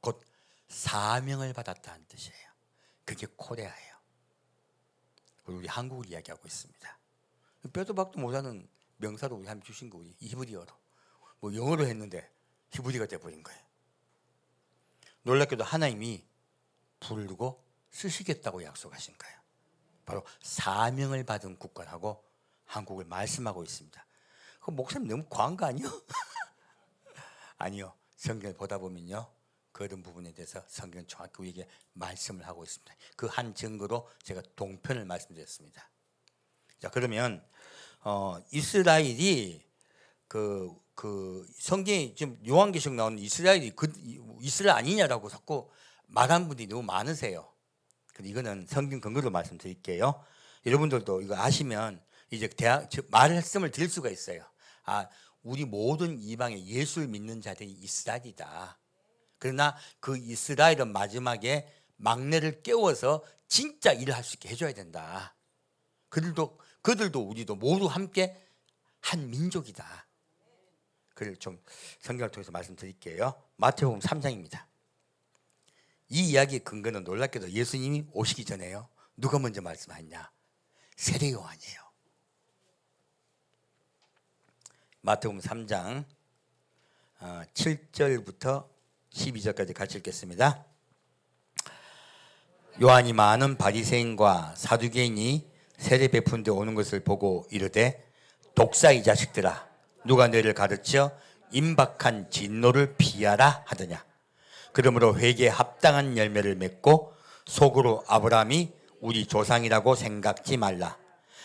곧 사명을 받았다는 뜻이에요. 그게 코레아예요. 우리 한국을 이야기하고 있습니다. 뼈도 박도 못하는 명사로 우리 하나님 주신 거, 우리 히브리어로. 뭐 영어로 했는데 히브리가 돼버린 거예요. 놀랍게도 하나님이 부르고 쓰시겠다고 약속하신 거예요. 바로 사명을 받은 국가라고 한국을 말씀하고 있습니다. 그 목사님 너무 과한 거 아니요? 아니요. 성경을 보다 보면요, 그런 부분에 대해서 성경은 정확히 우리에게 말씀을 하고 있습니다. 그 한 증거로 제가 동편을 말씀드렸습니다. 자, 그러면 이스라엘이 그 성경에 지금 요한계시록 나오는 이스라엘이 이스라엘 아니냐라고 자꾸 말하는 분들이 너무 많으세요. 근데 이거는 성경 근거로 말씀드릴게요. 여러분들도 이거 아시면 이제 말씀을 드릴 수가 있어요. 아, 우리 모든 이방의 예수를 믿는 자들이 이스라엘이다. 그러나 그 이스라엘은 마지막에 막내를 깨워서 진짜 일을 할 수 있게 해줘야 된다. 그들도 우리도 모두 함께 한 민족이다. 그걸 좀 성경을 통해서 말씀드릴게요. 마태복음 3장입니다. 이 이야기의 근거는 놀랍게도 예수님이 오시기 전에요, 누가 먼저 말씀하냐? 세례 요한이에요. 마태복음 3장 7절부터 12절까지 같이 읽겠습니다. 요한이 많은 바리새인과 사두개인이 세례 베푼 데 오는 것을 보고 이르되, 독사 이 자식들아, 누가 너희를 가르쳐 임박한 진노를 피하라 하더냐? 그러므로 회개에 합당한 열매를 맺고 속으로 아브라함이 우리 조상이라고 생각지 말라.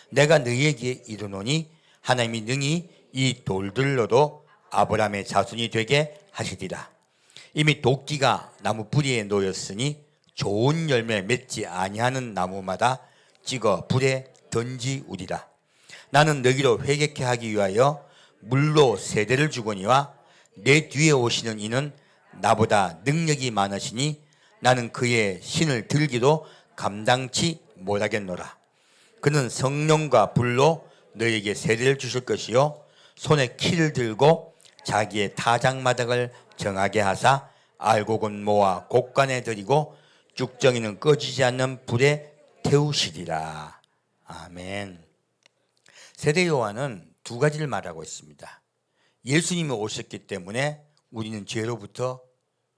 내가 너희에게 이르노니 하나님이 능히 이 돌들로도 아브라함의 자손이 되게 하시리라. 이미 도끼가 나무 뿌리에 놓였으니 좋은 열매 맺지 아니하는 나무마다 찍어 불에 던지우리라. 나는 너희로 회개케 하기 위하여 물로 세대를 주거니와 내 뒤에 오시는 이는 나보다 능력이 많으시니 나는 그의 신을 들기도 감당치 못하겠노라. 그는 성령과 불로 너희에게 세례를 주실 것이요 손에 키를 들고 자기의 타작마당을 정하게 하사 알곡은 모아 곡간에 들이고 쭉정이는 꺼지지 않는 불에 태우시리라. 아멘. 세례 요한은 두 가지를 말하고 있습니다. 예수님이 오셨기 때문에 우리는 죄로부터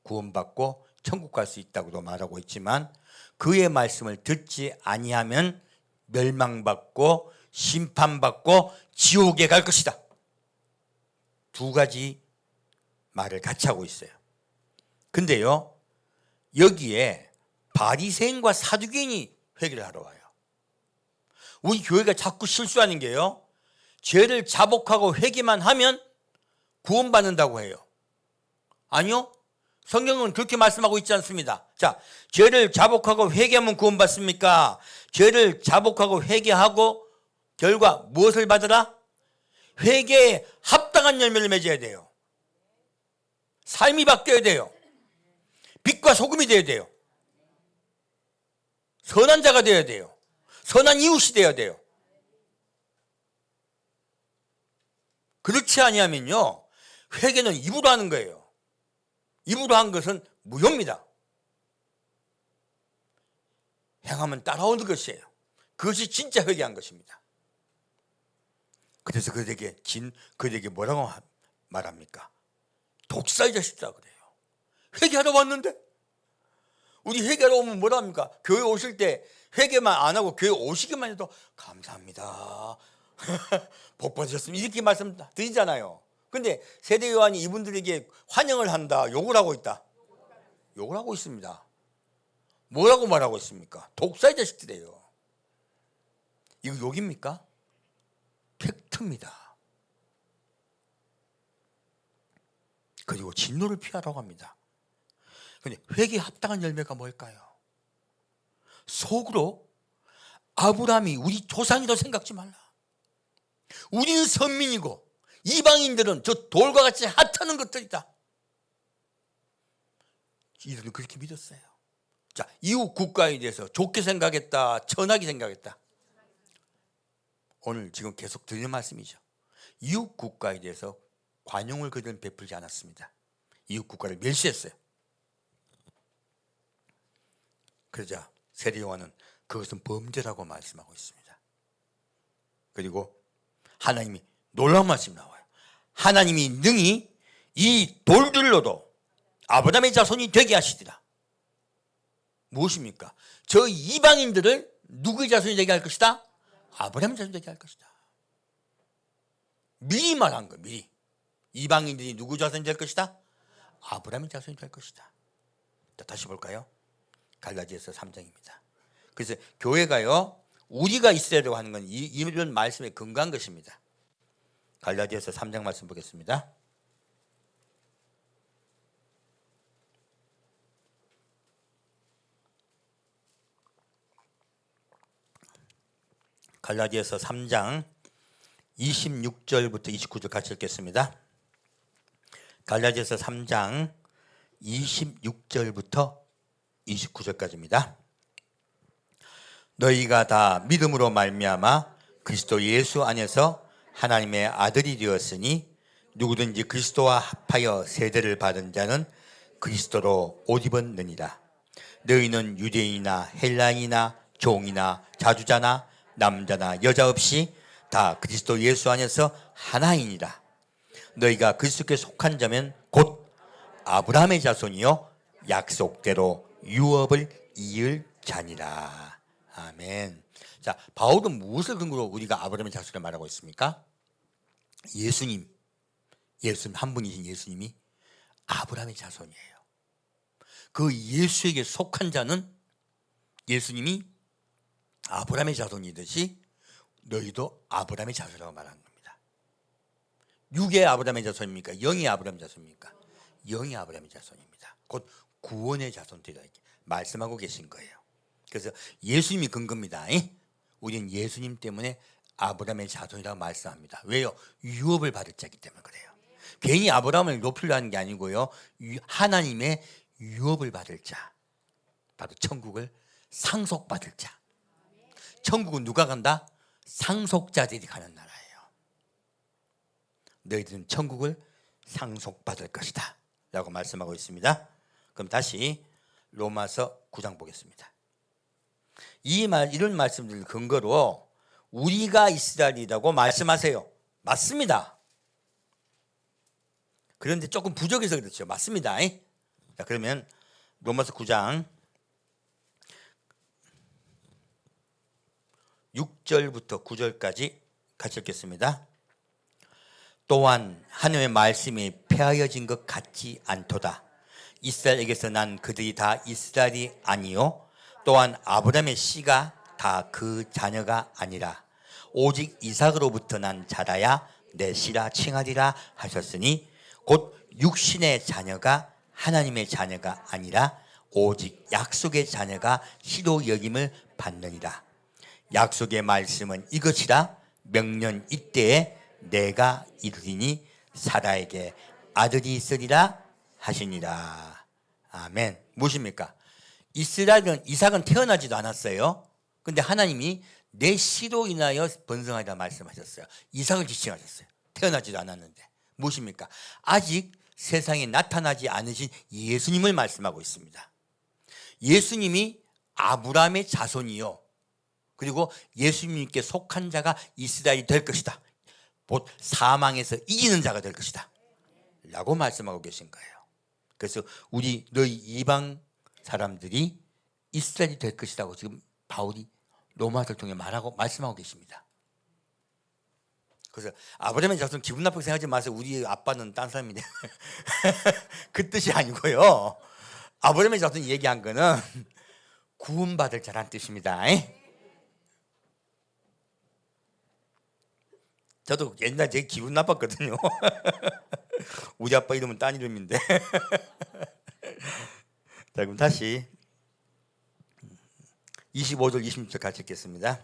구원받고 천국 갈 수 있다고도 말하고 있지만, 그의 말씀을 듣지 아니하면 멸망받고 심판받고 지옥에 갈 것이다. 두 가지 말을 같이 하고 있어요. 근데요, 여기에 바리새인과 사두개인이 회개를 하러 와요. 우리 교회가 자꾸 실수하는 게요, 죄를 자복하고 회개만 하면 구원받는다고 해요. 아니요, 성경은 그렇게 말씀하고 있지 않습니다. 자, 죄를 자복하고 회개하면 구원받습니까? 죄를 자복하고 회개하고 결과 무엇을 받으라? 회개에 합당한 열매를 맺어야 돼요. 삶이 바뀌어야 돼요. 빛과 소금이 되어야 돼요. 선한 자가 되어야 돼요. 선한 이웃이 되어야 돼요. 그렇지 아니하면요, 회개는 입으로 하는 거예요. 입으로 한 것은 무효입니다. 행하면 따라오는 것이에요. 그것이 진짜 회개한 것입니다. 그래서 그들에게 뭐라고 말합니까? 독사의 자식이라 그래요. 회개하러 왔는데? 우리 회개하러 오면 뭐라 합니까? 교회 오실 때 회개만 안 하고 교회 오시기만 해도 감사합니다. 복 받으셨습니다. 이렇게 말씀 드리잖아요. 근데 세례 요한이 이분들에게 환영을 한다, 욕을 하고 있다. 욕을 하고 있습니다. 뭐라고 말하고 있습니까? 독사의 자식들이에요. 이거 욕입니까? 팩트입니다. 그리고 진노를 피하라고 합니다. 근데 회개에 합당한 열매가 뭘까요? 속으로 아브라함이 우리 조상이라고 생각지 말라. 우리는 선민이고 이방인들은 저 돌과 같이 하찮은 것들이다. 이들은 그렇게 믿었어요. 자, 이웃 국가에 대해서 좋게 생각했다, 천하게 생각했다. 오늘 지금 계속 들리는 말씀이죠. 이웃 국가에 대해서 관용을 그들은 베풀지 않았습니다. 이웃 국가를 멸시했어요. 그러자 세례요한은 그것은 범죄라고 말씀하고 있습니다. 그리고 하나님이 놀라운 말씀이 나와요. 하나님이 능히 이 돌들로도 아브라함의 자손이 되게 하시리라. 무엇입니까? 저 이방인들을 누구의 자손이 되게 할 것이다? 아브라함의 자손이 되게 할 것이다. 미리 말한 거예요. 미리. 이방인들이 누구 자손이 될 것이다? 아브라함의 자손이 될 것이다. 자, 다시 볼까요? 갈라디아서 3장입니다. 그래서 교회가요, 우리가 있어야 되고 하는 건 이런 말씀에 근거한 것입니다. 갈라디아서 3장 말씀 보겠습니다. 갈라디아서 3장 26절부터 29절 같이 읽겠습니다. 갈라디아서 3장 26절부터 29절까지입니다. 너희가 다 믿음으로 말미암아 그리스도 예수 안에서 하나님의 아들이 되었으니 누구든지 그리스도와 합하여 세대를 받은 자는 그리스도로 옷 입었느니라. 너희는 유대인이나 헬라인이나 종이나 자주자나 남자나 여자 없이 다 그리스도 예수 안에서 하나이니라. 너희가 그리스도께 속한 자면 곧 아브라함의 자손이요 약속대로 유업을 이을 자니라. 아멘. 자, 바울은 무엇을 근거로 우리가 아브라함의 자손을 말하고 있습니까? 예수님 한 분이신 예수님이 아브라함의 자손이에요. 그 예수에게 속한 자는 예수님이 아브라함의 자손이듯이 너희도 아브라함의 자손이라고 말하는 겁니다. 육의 아브라함의 자손입니까? 영의 아브라함의 자손입니까? 영의 아브라함의 자손입니다. 곧 구원의 자손들이다 이렇게 말씀하고 계신 거예요. 그래서 예수님이 근거입니다. 우리는 예수님 때문에 아브라함의 자손이라고 말씀합니다. 왜요? 유업을 받을 자이기 때문에 그래요. 괜히 아브라함을 높이려 하는 게 아니고요. 하나님의 유업을 받을 자, 바로 천국을 상속받을 자. 천국은 누가 간다? 상속자들이 가는 나라예요. 너희들은 천국을 상속받을 것이다 라고 말씀하고 있습니다. 그럼 다시 로마서 9장 보겠습니다. 이런 말씀들 근거로 우리가 이스라엘이라고 말씀하세요. 맞습니다. 그런데 조금 부족해서 그렇죠. 맞습니다. 자, 그러면 로마서 9장 6절부터 9절까지 같이 읽겠습니다. 또한 하나님의 말씀이 폐하여진 것 같지 않도다. 이스라엘에게서 난 그들이 다 이스라엘이 아니요 또한 아브라함의 씨가 다 그 자녀가 아니라 오직 이삭으로부터 난 자라야 내 씨라 칭하리라 하셨으니 곧 육신의 자녀가 하나님의 자녀가 아니라 오직 약속의 자녀가 씨로 여김을 받느니라. 약속의 말씀은 이것이라 명년 이때에 내가 이르리니 사라에게 아들이 있으리라 하시니라. 아멘. 무엇입니까? 이삭은 태어나지도 않았어요. 근데 하나님이 내 씨로 인하여 번성하리라 말씀하셨어요. 이삭을 지칭하셨어요. 태어나지도 않았는데. 무엇입니까? 아직 세상에 나타나지 않으신 예수님을 말씀하고 있습니다. 예수님이 아브라함의 자손이요 그리고 예수님께 속한 자가 이스라엘이 될 것이다. 곧 사망에서 이기는 자가 될 것이다 라고 말씀하고 계신 거예요. 그래서 너희 이방 사람들이 이스라엘이 될 것이라고 지금 바울이 로마서를 통해 말씀하고 계십니다. 그래서 아브라함의 자손 기분 나쁘게 생각하지 마세요. 우리 아빠는 딴 사람인데 그 뜻이 아니고요. 아브라함의 자손 얘기한 거는 구원받을 자란 뜻입니다. 저도 옛날에 되게 기분 나빴거든요. 우리 아빠 이름은 딴 이름인데. 자, 그럼 다시 25절 26절 같이 읽겠습니다.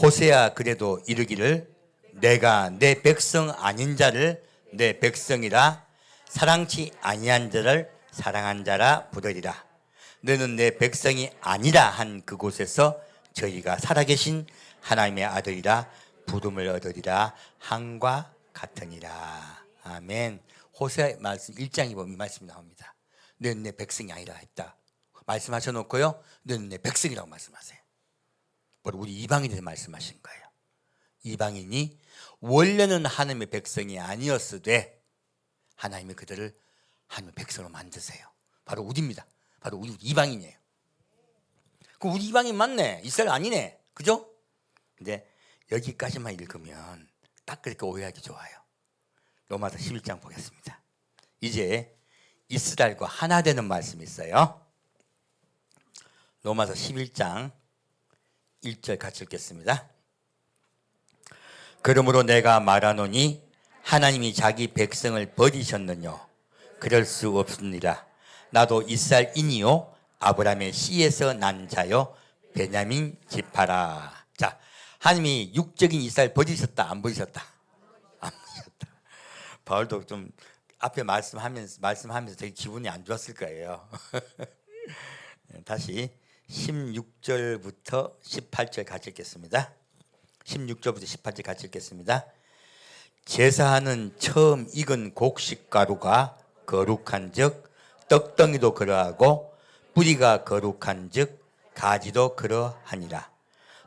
호세아 그래도 이르기를 내가 내 백성 아닌 자를 내 백성이라 사랑치 아니한 자를 사랑한 자라 부르리라. 너는 내 백성이 아니라 한 그곳에서 저희가 살아계신 하나님의 아들이라 부름을 얻으리라 한과 같으니라. 아멘. 호세아 말씀 1장에 보면 이 말씀이 나옵니다. 너는 내 백성이 아니라 했다 말씀하셔 놓고요, 너는 내 백성이라고 말씀하세요. 바로 우리 이방인에 말씀하신 거예요. 이방인이 원래는 하나님의 백성이 아니었으되 하나님이 그들을 하나님의 백성으로 만드세요. 바로 우리입니다. 바로 우리 이방인이에요. 그 우리 이방인 맞네, 이스라엘 아니네, 그죠? 근데 여기까지만 읽으면 딱 그렇게 오해하기 좋아요. 로마서 11장 보겠습니다. 이제 이스라엘과 하나 되는 말씀이 있어요. 로마서 11장 1절 같이 읽겠습니다. 그러므로 내가 말하노니 하나님이 자기 백성을 버리셨느뇨? 그럴 수 없습니다. 나도 이스라엘인이요 아브라함의 씨에서 난 자요 베냐민 지파라. 자, 하나님이 육적인 이스라엘 버리셨다, 안 버리셨다? 안 버리셨다. 바울도 좀 앞에 말씀하면서 되게 기분이 안 좋았을 거예요. 다시 16절부터 18절 같이 읽겠습니다. 16절부터 18절 같이 읽겠습니다. 제사하는 처음 익은 곡식가루가 거룩한 즉 떡덩이도 그러하고 뿌리가 거룩한 즉 가지도 그러하니라.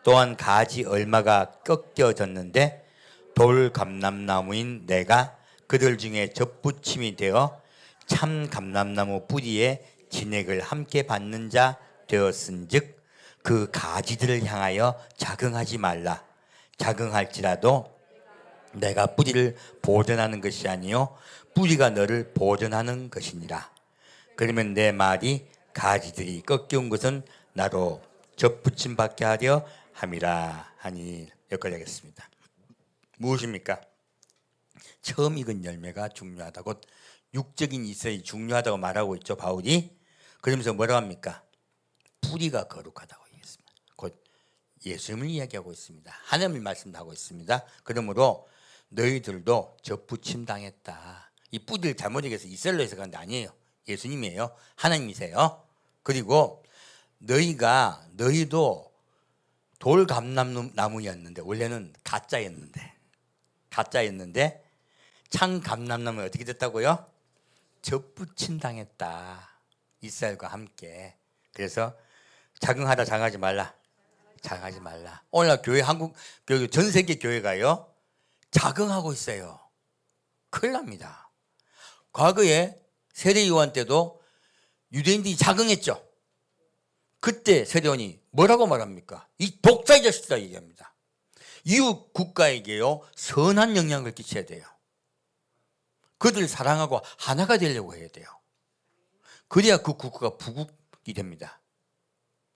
또한 가지 얼마가 꺾여졌는데 돌 감람나무인 내가 그들 중에 접붙임이 되어 참 감람나무 뿌리에 진액을 함께 받는 자 되었은즉 그 가지들을 향하여 자긍하지 말라. 자긍할지라도 내가 뿌리를 보존하는 것이 아니요 뿌리가 너를 보존하는 것이니라. 그러면 내 말이 가지들이 꺾여온 것은 나로 접붙임 받게 하려 함이라 하니. 여기까지 하겠습니다. 무엇입니까? 처음 익은 열매가 중요하다고, 육적인 이스라엘이 중요하다고 말하고 있죠, 바울이. 그러면서 뭐라고 합니까? 뿌리가 거룩하다고 얘기했습니다. 곧 예수님을 이야기하고 있습니다. 하나님의 말씀도 하고 있습니다. 그러므로 너희들도 접붙임 당했다. 이 뿌리를 잘못 얘기해서 이스라엘로 해석한 게 아니에요. 예수님이에요. 하나님이세요. 그리고 너희도 돌 감람나무였는데, 원래는 가짜였는데 참 감람나무가 어떻게 됐다고요? 접붙임 당했다, 이스라엘과 함께. 그래서 자긍하다 자긍하지 말라. 자긍하지 말라. 오늘날 교회, 한국 교회, 전 세계 교회가요 자긍하고 있어요. 큰일 납니다. 과거에 세례요한 때도 유대인들이 자긍했죠. 그때 세례요한이 뭐라고 말합니까? 이 독자의 자식이다 얘기합니다. 이웃 국가에게요 선한 영향을 끼쳐야 돼요. 그들을 사랑하고 하나가 되려고 해야 돼요. 그래야 그 국가가 부국이 됩니다.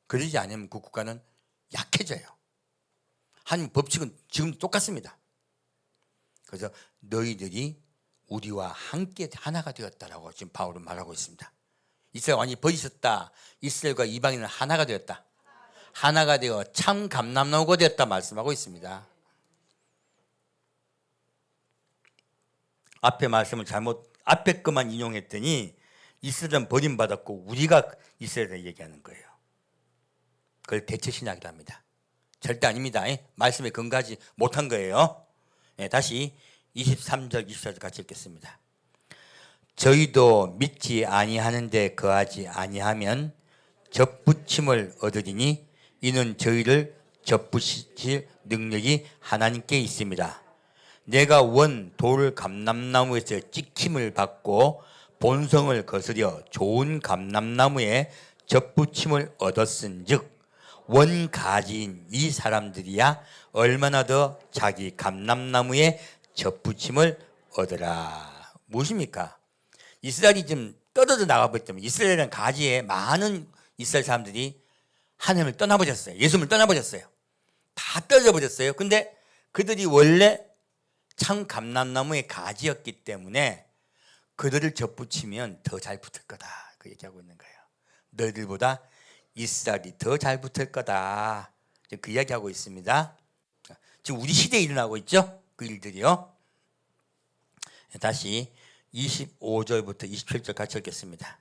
그러지 않으면 그 국가는 약해져요. 하나님 법칙은 지금 똑같습니다. 그래서 너희들이 우리와 함께 하나가 되었다라고 지금 바울은 말하고 있습니다. 이스라엘 완전히 버리셨다. 이스라엘과 이방인은 하나가 되었다. 하나가 되어 참 감람나무가 되었다 말씀하고 있습니다. 앞에 말씀을 앞에 것만 인용했더니 이스라엘은 버림받았고 우리가 이스라엘을 얘기하는 거예요. 그걸 대체신학이라 합니다. 절대 아닙니다. 말씀에 근거하지 못한 거예요. 다시 23절 24절 같이 읽겠습니다. 저희도 믿지 아니하는데 거하지 아니하면 접붙임을 얻으리니 이는 저희를 접붙이실 능력이 하나님께 있습니다. 내가 원 돌 감람나무에서 찍힘을 받고 본성을 거스려 좋은 감람나무에 접붙임을 얻었은즉 원 가지인 이 사람들이야 얼마나 더 자기 감람나무에 접붙임을 얻으라. 무엇입니까? 이스라엘이 좀 떨어져 나가버렸다면, 이스라엘은 가지에 많은 이스라엘 사람들이 하나님을 떠나버렸어요. 예수님을 떠나버렸어요. 다 떨어져 버렸어요. 근데 그들이 원래 참 감람나무의 가지였기 때문에 그들을 접붙이면 더 잘 붙을 거다, 그 얘기하고 있는 거예요. 너희들보다 이스라엘이 더 잘 붙을 거다, 그 이야기하고 있습니다. 지금 우리 시대에 일어나고 있죠, 그 일들이요. 다시 25절부터 27절 같이 읽겠습니다.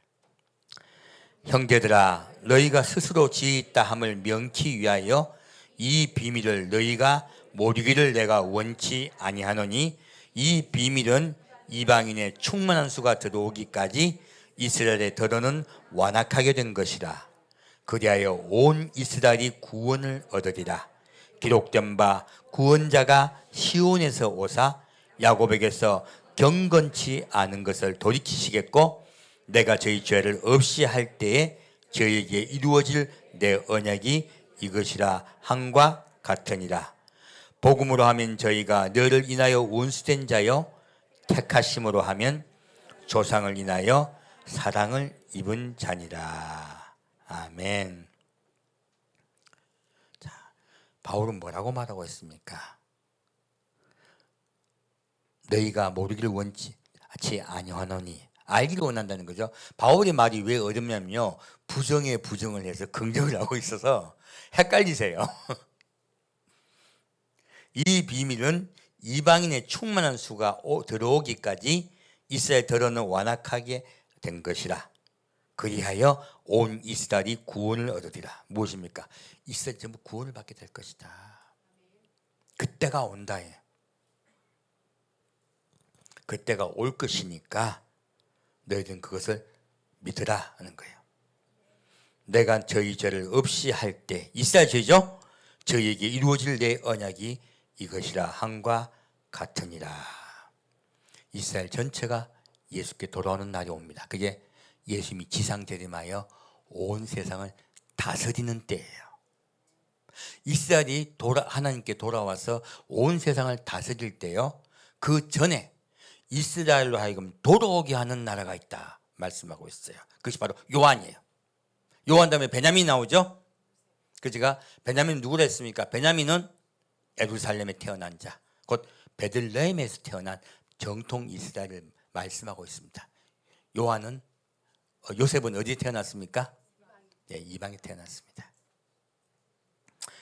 형제들아, 너희가 스스로 지었다 함을 명키 위하여 이 비밀을 너희가 모르기를 내가 원치 아니하노니 이 비밀은 이방인의 충만한 수가 들어오기까지 이스라엘의 더러는 완악하게 된 것이라. 그리하여 온 이스라엘이 구원을 얻으리라. 기록된 바 구원자가 시온에서 오사 야곱에게서 경건치 않은 것을 돌이키시겠고, 내가 저희 죄를 없이 할 때에 저에게 이루어질 내 언약이 이것이라 함과 같으니라. 복음으로 하면 저희가 너를 인하여 원수된 자여, 택하심으로 하면 조상을 인하여 사랑을 입은 자니라. 아멘. 자, 바울은 뭐라고 말하고 있습니까? 너희가 모르기를 원치 아니하노니, 알기를 원한다는 거죠. 바울의 말이 왜 어렵냐면요, 부정에 부정을 해서 긍정을 하고 있어서 헷갈리세요. 이 비밀은 이방인의 충만한 수가 들어오기까지 이스라엘 더러는 완악하게 된 것이라. 그리하여 온 이스라엘이 구원을 얻으리라. 무엇입니까? 이스라엘 전부 구원을 받게 될 것이다. 그때가 온다예요. 그때가 올 것이니까 너희들은 그것을 믿으라 하는 거예요. 내가 저희 죄를 없이 할 때, 이스라엘 죄죠? 저희에게 이루어질 내 언약이 이것이라 함과 같으니라. 이스라엘 전체가 예수께 돌아오는 날이 옵니다. 그게 예수님이 지상재림하여 온 세상을 다스리는 때예요. 이스라엘이 하나님께 돌아와서 온 세상을 다스릴 때요, 그 전에 이스라엘로 하여금 돌아오게 하는 나라가 있다 말씀하고 있어요. 그것이 바로 요한이에요. 요한 다음에 베냐민이 나오죠. 그 제가 베냐민은 누구라 했습니까? 베냐민은 예루살렘에 태어난 자, 곧 베들레헴에서 태어난 정통 이스라엘을 말씀하고 있습니다. 요셉은 어디에 태어났습니까? 네, 이방에 태어났습니다.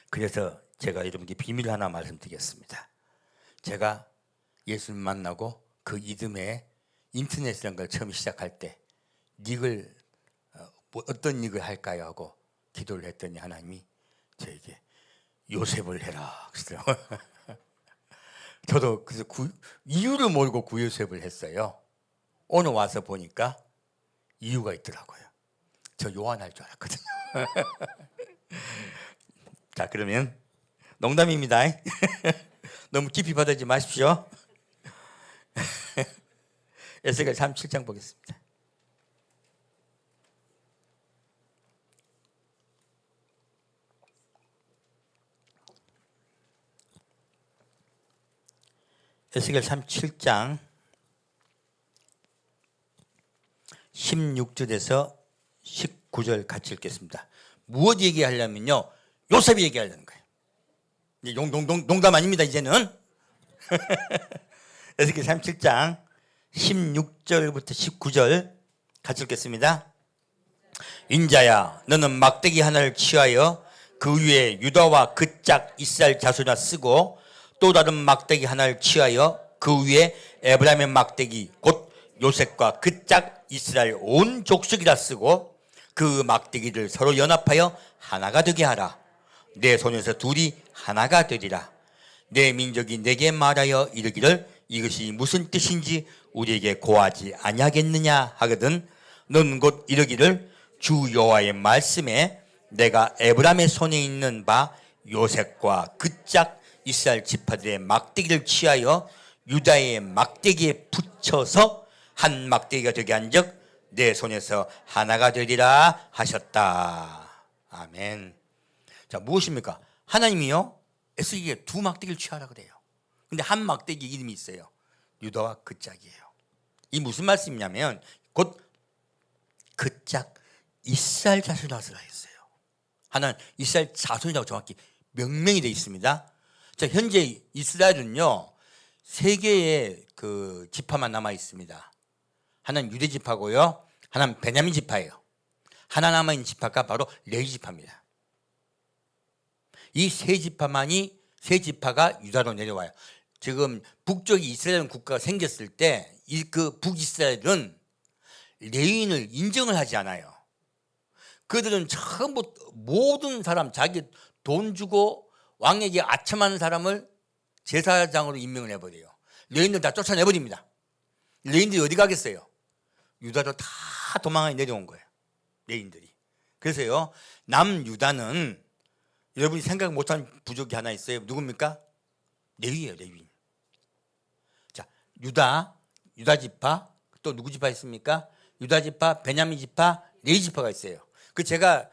그래서 제가 여러분께 비밀 하나 말씀드리겠습니다. 제가 예수님 만나고 그 이듬해 인터넷이라는 걸 처음 시작할 때 어떤 닉을 할까요 하고 기도를 했더니 하나님이 저에게 요셉을 해라 그러더라고요. 저도 그래서 이유를 모르고 구요셉을 했어요. 오늘 와서 보니까 이유가 있더라고요. 저 요한 할 줄 알았거든요. 자, 그러면 농담입니다. 너무 깊이 받아지 마십시오. 에스겔 37장 보겠습니다. 에스겔 37장 16절에서 19절 같이 읽겠습니다. 무엇 얘기하려면요, 요셉이 얘기하려는 거예요. 농담 아닙니다. 이제는 에스겔 37장 16절부터 19절 같이 읽겠습니다. 인자야, 너는 막대기 하나를 취하여 그 위에 유다와 그 짝 이스라엘 자손이라 쓰고, 또 다른 막대기 하나를 취하여 그 위에 에브라임의 막대기 곧 요셉과 그 짝 이스라엘 온 족속이라 쓰고, 그 막대기를 서로 연합하여 하나가 되게 하라. 내 손에서 둘이 하나가 되리라. 내 민족이 내게 말하여 이르기를 이것이 무슨 뜻인지 우리에게 고하지 아니하겠느냐 하거든, 너는 곧 이르기를 주 여호와의 말씀에 내가 에브라임의 손에 있는 바 요셉과 그 짝 이스라엘 지파들의 막대기를 취하여 유다의 막대기에 붙여서 한 막대기가 되게 한즉 내 손에서 하나가 되리라 하셨다. 아멘. 자, 무엇입니까? 하나님이요, 에스겔에게 두 막대기를 취하라 그래요. 근데 한 막대기 이름이 있어요. 유다와 그 짝이에요. 이 무슨 말씀이냐면 곧 그 짝 이스라엘 자손이라고 했어요. 하나는 이스라엘 자손이라고 정확히 명명이 되어 있습니다. 자, 현재 이스라엘은요, 세 개의 그 지파만 남아 있습니다. 하나는 유대 지파고요, 하나는 베냐민 지파예요. 하나 남아 있는 지파가 바로 레위 지파입니다. 이 세 지파가 유다로 내려와요. 지금 북쪽에 이스라엘 국가가 생겼을 때 그 북이스라엘은 레위인을 인정을 하지 않아요. 그들은 처음부터 모든 사람, 자기 돈 주고 왕에게 아첨하는 사람을 제사장으로 임명을 해버려요. 레위인들 다 쫓아내버립니다. 레위인들이 어디 가겠어요? 유다로 다 다 도망에 내려온 거예요. 레인들이. 그래서요, 남유다는 여러분이 생각 못한 부족이 하나 있어요. 누굽니까? 레위예요, 레위. 자, 유다 지파, 또 누구 지파 있습니까? 유다 지파, 베냐민 지파, 레위 지파가 있어요. 그 제가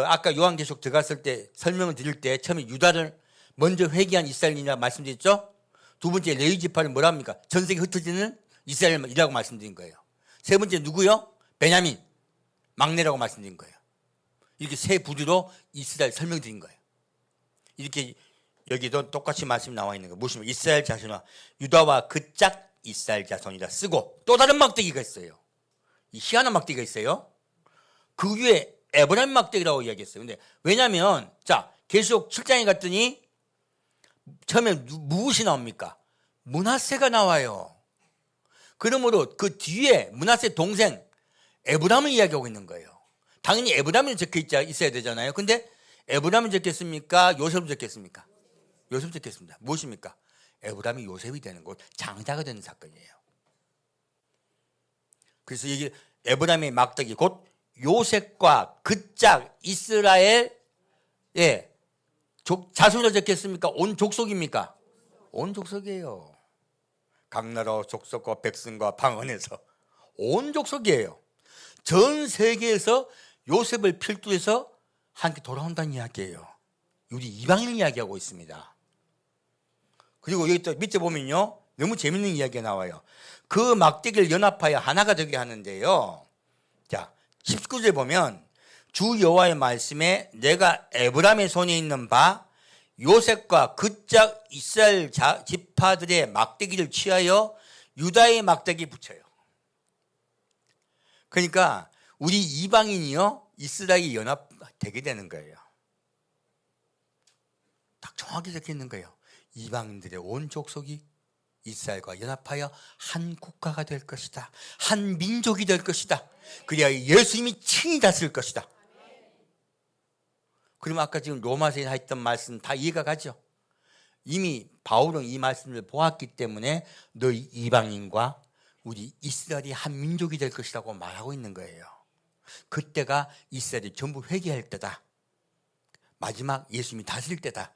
아까 요한계시록 들어갔을 때 설명을 드릴 때 처음에 유다를 먼저 회개한 이스라엘이라 말씀드렸죠? 두 번째 레위 지파를 뭐라 합니까? 전 세계 흩어지는 이스라엘이라고 말씀드린 거예요. 세 번째 누구요? 베냐민, 막내라고 말씀드린 거예요. 이렇게 세 부류로 이스라엘 설명드린 거예요. 이렇게 여기도 똑같이 말씀이 나와 있는 거예요. 보시면 이스라엘 자손과 유다와 그 짝 이스라엘 자손이라 쓰고 또 다른 막대기가 있어요. 이 희한한 막대기가 있어요. 그 위에 에브라임 막대기라고 이야기했어요. 근데 왜냐하면 자 계시록 7장에 갔더니 처음에 무엇이 나옵니까? 므낫세가 나와요. 그러므로 그 뒤에 므낫세 동생 에브라임을 이야기하고 있는 거예요. 당연히 에브라임이 적혀 있어야 되잖아요. 근데 에브라임이 적혔습니까? 요셉이 적혔습니까? 요셉이 적혔습니다. 무엇입니까? 에브라임이 요셉이 되는 것, 장자가 되는 사건이에요. 그래서 이게 에브라임의 막대기 곧 요셉과 그 짝 이스라엘 자손이라 적혔습니까? 온 족속입니까? 온 족속이에요. 각 나라 족속과 백성과 방언에서 온 족속이에요. 전 세계에서 요셉을 필두해서 함께 돌아온다는 이야기예요. 우리 이방인을 이야기하고 있습니다. 그리고 여기 또 밑에 보면요, 너무 재밌는 이야기가 나와요. 그 막대기를 연합하여 하나가 되게 하는데요. 자, 19절에 보면 주 여호와의 말씀에 내가 에브라임의 손에 있는 바 요셉과 그 짝 이스라엘 지파들의 막대기를 취하여 유다의 막대기 붙여요. 그러니까 우리 이방인이요 이스라엘이 연합되게 되는 거예요. 딱 정확히 적혀 있는 거예요. 이방인들의 온 족속이 이스라엘과 연합하여 한 국가가 될 것이다. 한 민족이 될 것이다. 그래야 예수님이 친히 다스릴 것이다. 그러면 아까 지금 로마서에 했던 말씀 다 이해가 가죠. 이미 바울은 이 말씀을 보았기 때문에 너희 이방인과 우리 이스라엘이 한 민족이 될 것이라고 말하고 있는 거예요. 그때가 이스라엘이 전부 회개할 때다. 마지막 예수님이 다스릴 때다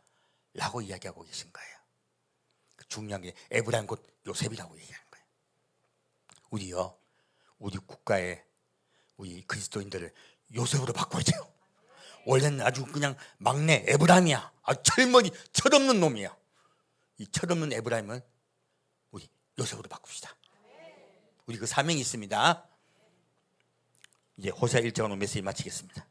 라고 이야기하고 계신 거예요. 중요한 게 에브라임 곧 요셉이라고 얘기하는 거예요. 우리요, 우리 국가에 우리 그리스도인들을 요셉으로 바꿔야 돼요. 원래는 아주 그냥 막내 에브라임이야. 아주 철머리 철없는 놈이야. 이 철없는 에브라임은 우리 요셉으로 바꿉시다. 우리 그 사명이 있습니다. 이제 호세아 1장으로 메시지 마치겠습니다.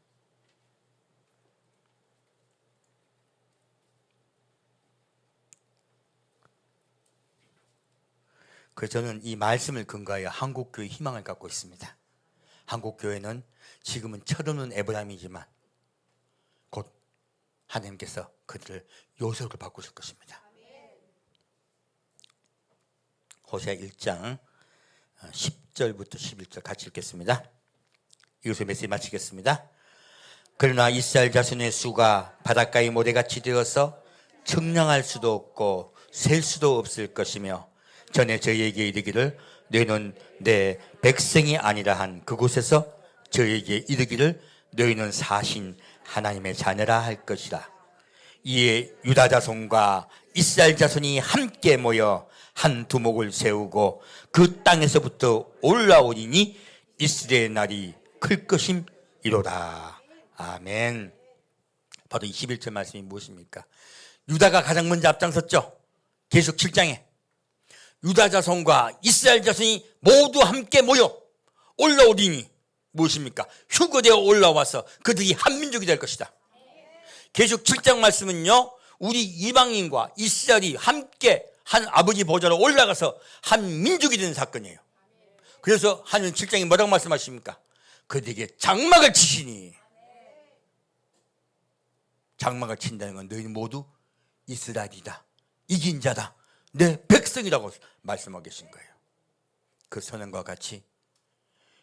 그래서 저는 이 말씀을 근거하여 한국교회 희망을 갖고 있습니다. 한국교회는 지금은 철없는 에브라임이지만 곧 하나님께서 그들을 요셉으로 바꾸실 것입니다. 호세아 1장 10절부터 11절 같이 읽겠습니다. 이것을 메시지 마치겠습니다. 그러나 이스라엘 자손의 수가 바닷가의 모래같이 되어서 측량할 수도 없고 셀 수도 없을 것이며 전에 저희에게 이르기를 너희는 내 백성이 아니라 한 그곳에서 저희에게 이르기를 너희는 사신 하나님의 자녀라 할 것이라. 이에 유다 자손과 이스라엘 자손이 함께 모여 한 두목을 세우고 그 땅에서부터 올라오리니 이스라엘 날이 클 것임이로다. 아멘. 바로 21절 말씀이 무엇입니까? 유다가 가장 먼저 앞장섰죠. 계시록 7장에 유다 자손과 이스라엘 자손이 모두 함께 모여 올라오리니 무엇입니까? 휴거되어 올라와서 그들이 한 민족이 될 것이다. 계시록 7장 말씀은요, 우리 이방인과 이스라엘이 함께 한 아버지 보좌로 올라가서 한 민족이 되는 사건이에요. 그래서 하나님 7장에 뭐라고 말씀하십니까? 그들에게 장막을 치시니. 장막을 친다는 건 너희 모두 이스라엘이다, 이긴 자다, 내 백성이라고 말씀하고 계신 거예요. 그 선언과 같이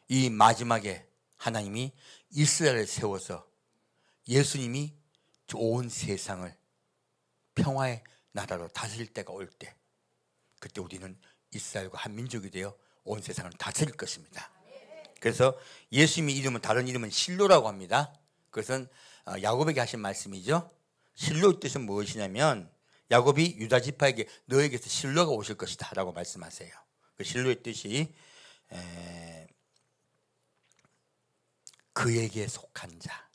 이 마지막에 하나님이 이스라엘을 세워서 예수님이 온 세상을 평화의 나라로 다스릴 때가 올 때, 그때 우리는 이스라엘과 한 민족이 되어 온 세상을 다스릴 것입니다. 그래서 예수님의 이름은 다른 이름은 실로라고 합니다. 그것은 야곱에게 하신 말씀이죠. 실로의 뜻은 무엇이냐면 야곱이 유다 지파에게 너에게서 실로가 오실 것이다 라고 말씀하세요. 그 실로의 뜻이 그에게 속한 자.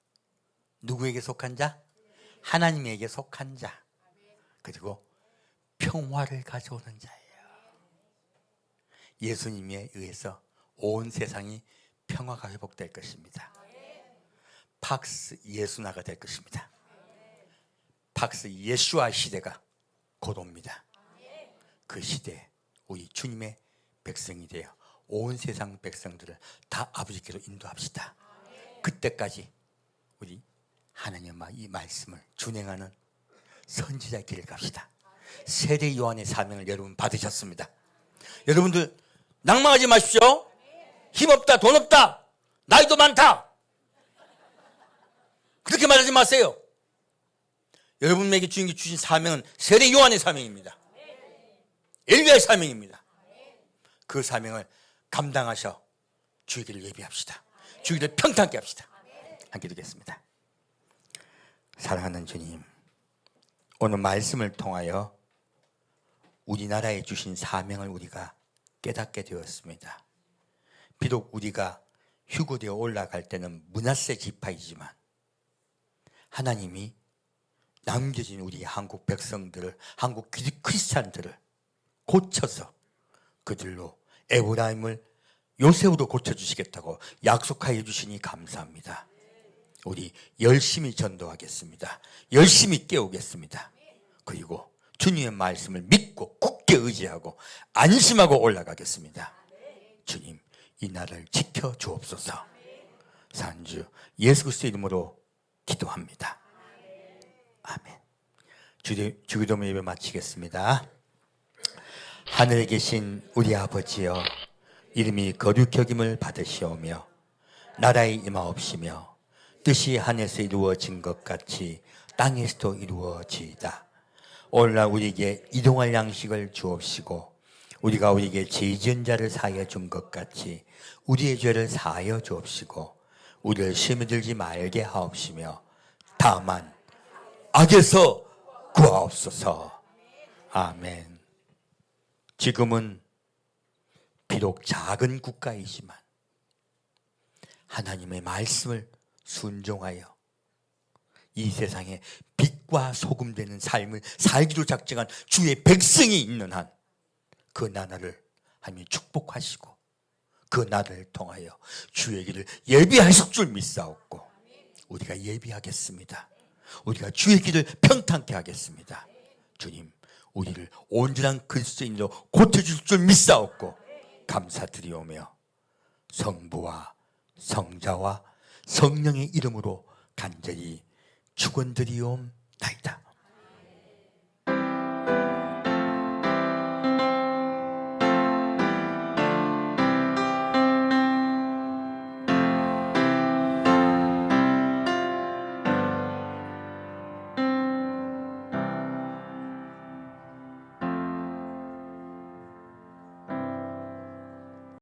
누구에게 속한 자? 하나님에게 속한 자. 그리고 평화를 가져오는 자예요. 예수님에 의해서 온 세상이 평화가 회복될 것입니다. 팍스 예수나가 될 것입니다. 팍스 예수와 시대가 곧 옵니다. 그 시대에 우리 주님의 백성이 되어 온 세상 백성들을 다 아버지께로 인도합시다. 그때까지 우리 하나님의 이 말씀을 준행하는 선지자의 길을 갑시다. 세례 요한의 사명을 여러분 받으셨습니다. 여러분들 낭망하지 마십시오. 힘없다, 돈 없다, 나이도 많다, 그렇게 말하지 마세요. 여러분에게 주님께 주신 사명은 세례 요한의 사명입니다. 엘리야의 사명입니다. 그 사명을 감당하셔 주의기를 예비합시다. 주의기를 평탄케 합시다. 함께 드리겠습니다. 사랑하는 주님, 오늘 말씀을 통하여 우리나라에 주신 사명을 우리가 깨닫게 되었습니다. 비록 우리가 휴거되어 올라갈 때는 므낫세 지파이지만 하나님이 남겨진 우리 한국 백성들을, 한국 크리스찬들을 고쳐서 그들로 에브라임을 요셉으로 고쳐주시겠다고 약속하여 주시니 감사합니다. 우리 열심히 전도하겠습니다. 열심히 깨우겠습니다. 그리고 주님의 말씀을 믿고 굳게 의지하고 안심하고 올라가겠습니다. 주님, 이 나라를 지켜 주옵소서. 산주 예수 그리스도 이름으로 기도합니다. 아멘. 주기도문 예배 마치겠습니다. 하늘에 계신 우리 아버지여, 이름이 거룩히 여김을 받으시오며 나라의 임하옵시며 뜻이 하늘에서 이루어진 것 같이 땅에서도 이루어지이다. 오늘날 우리에게 일용할 양식을 주옵시고 우리가 우리에게 죄 지은 자를 사하여 준 것 같이 우리의 죄를 사하여 주옵시고 우리를 시험에 들지 말게 하옵시며 다만 악에서 구하옵소서. 아멘. 지금은 비록 작은 국가이지만 하나님의 말씀을 순종하여 이 세상에 빛과 소금 되는 삶을 살기로 작정한 주의 백성이 있는 한 그 나라를 하나님이 축복하시고 그 나라를 통하여 주의 길을 예비하실 줄 믿사옵고 우리가 예비하겠습니다. 우리가 주의 길을 평탄케 하겠습니다. 주님, 우리를 온전한 그리스도인으로 고쳐주실 줄 믿사옵고 감사드리오며 성부와 성자와 성령의 이름으로 간절히 축원드리옵나이다.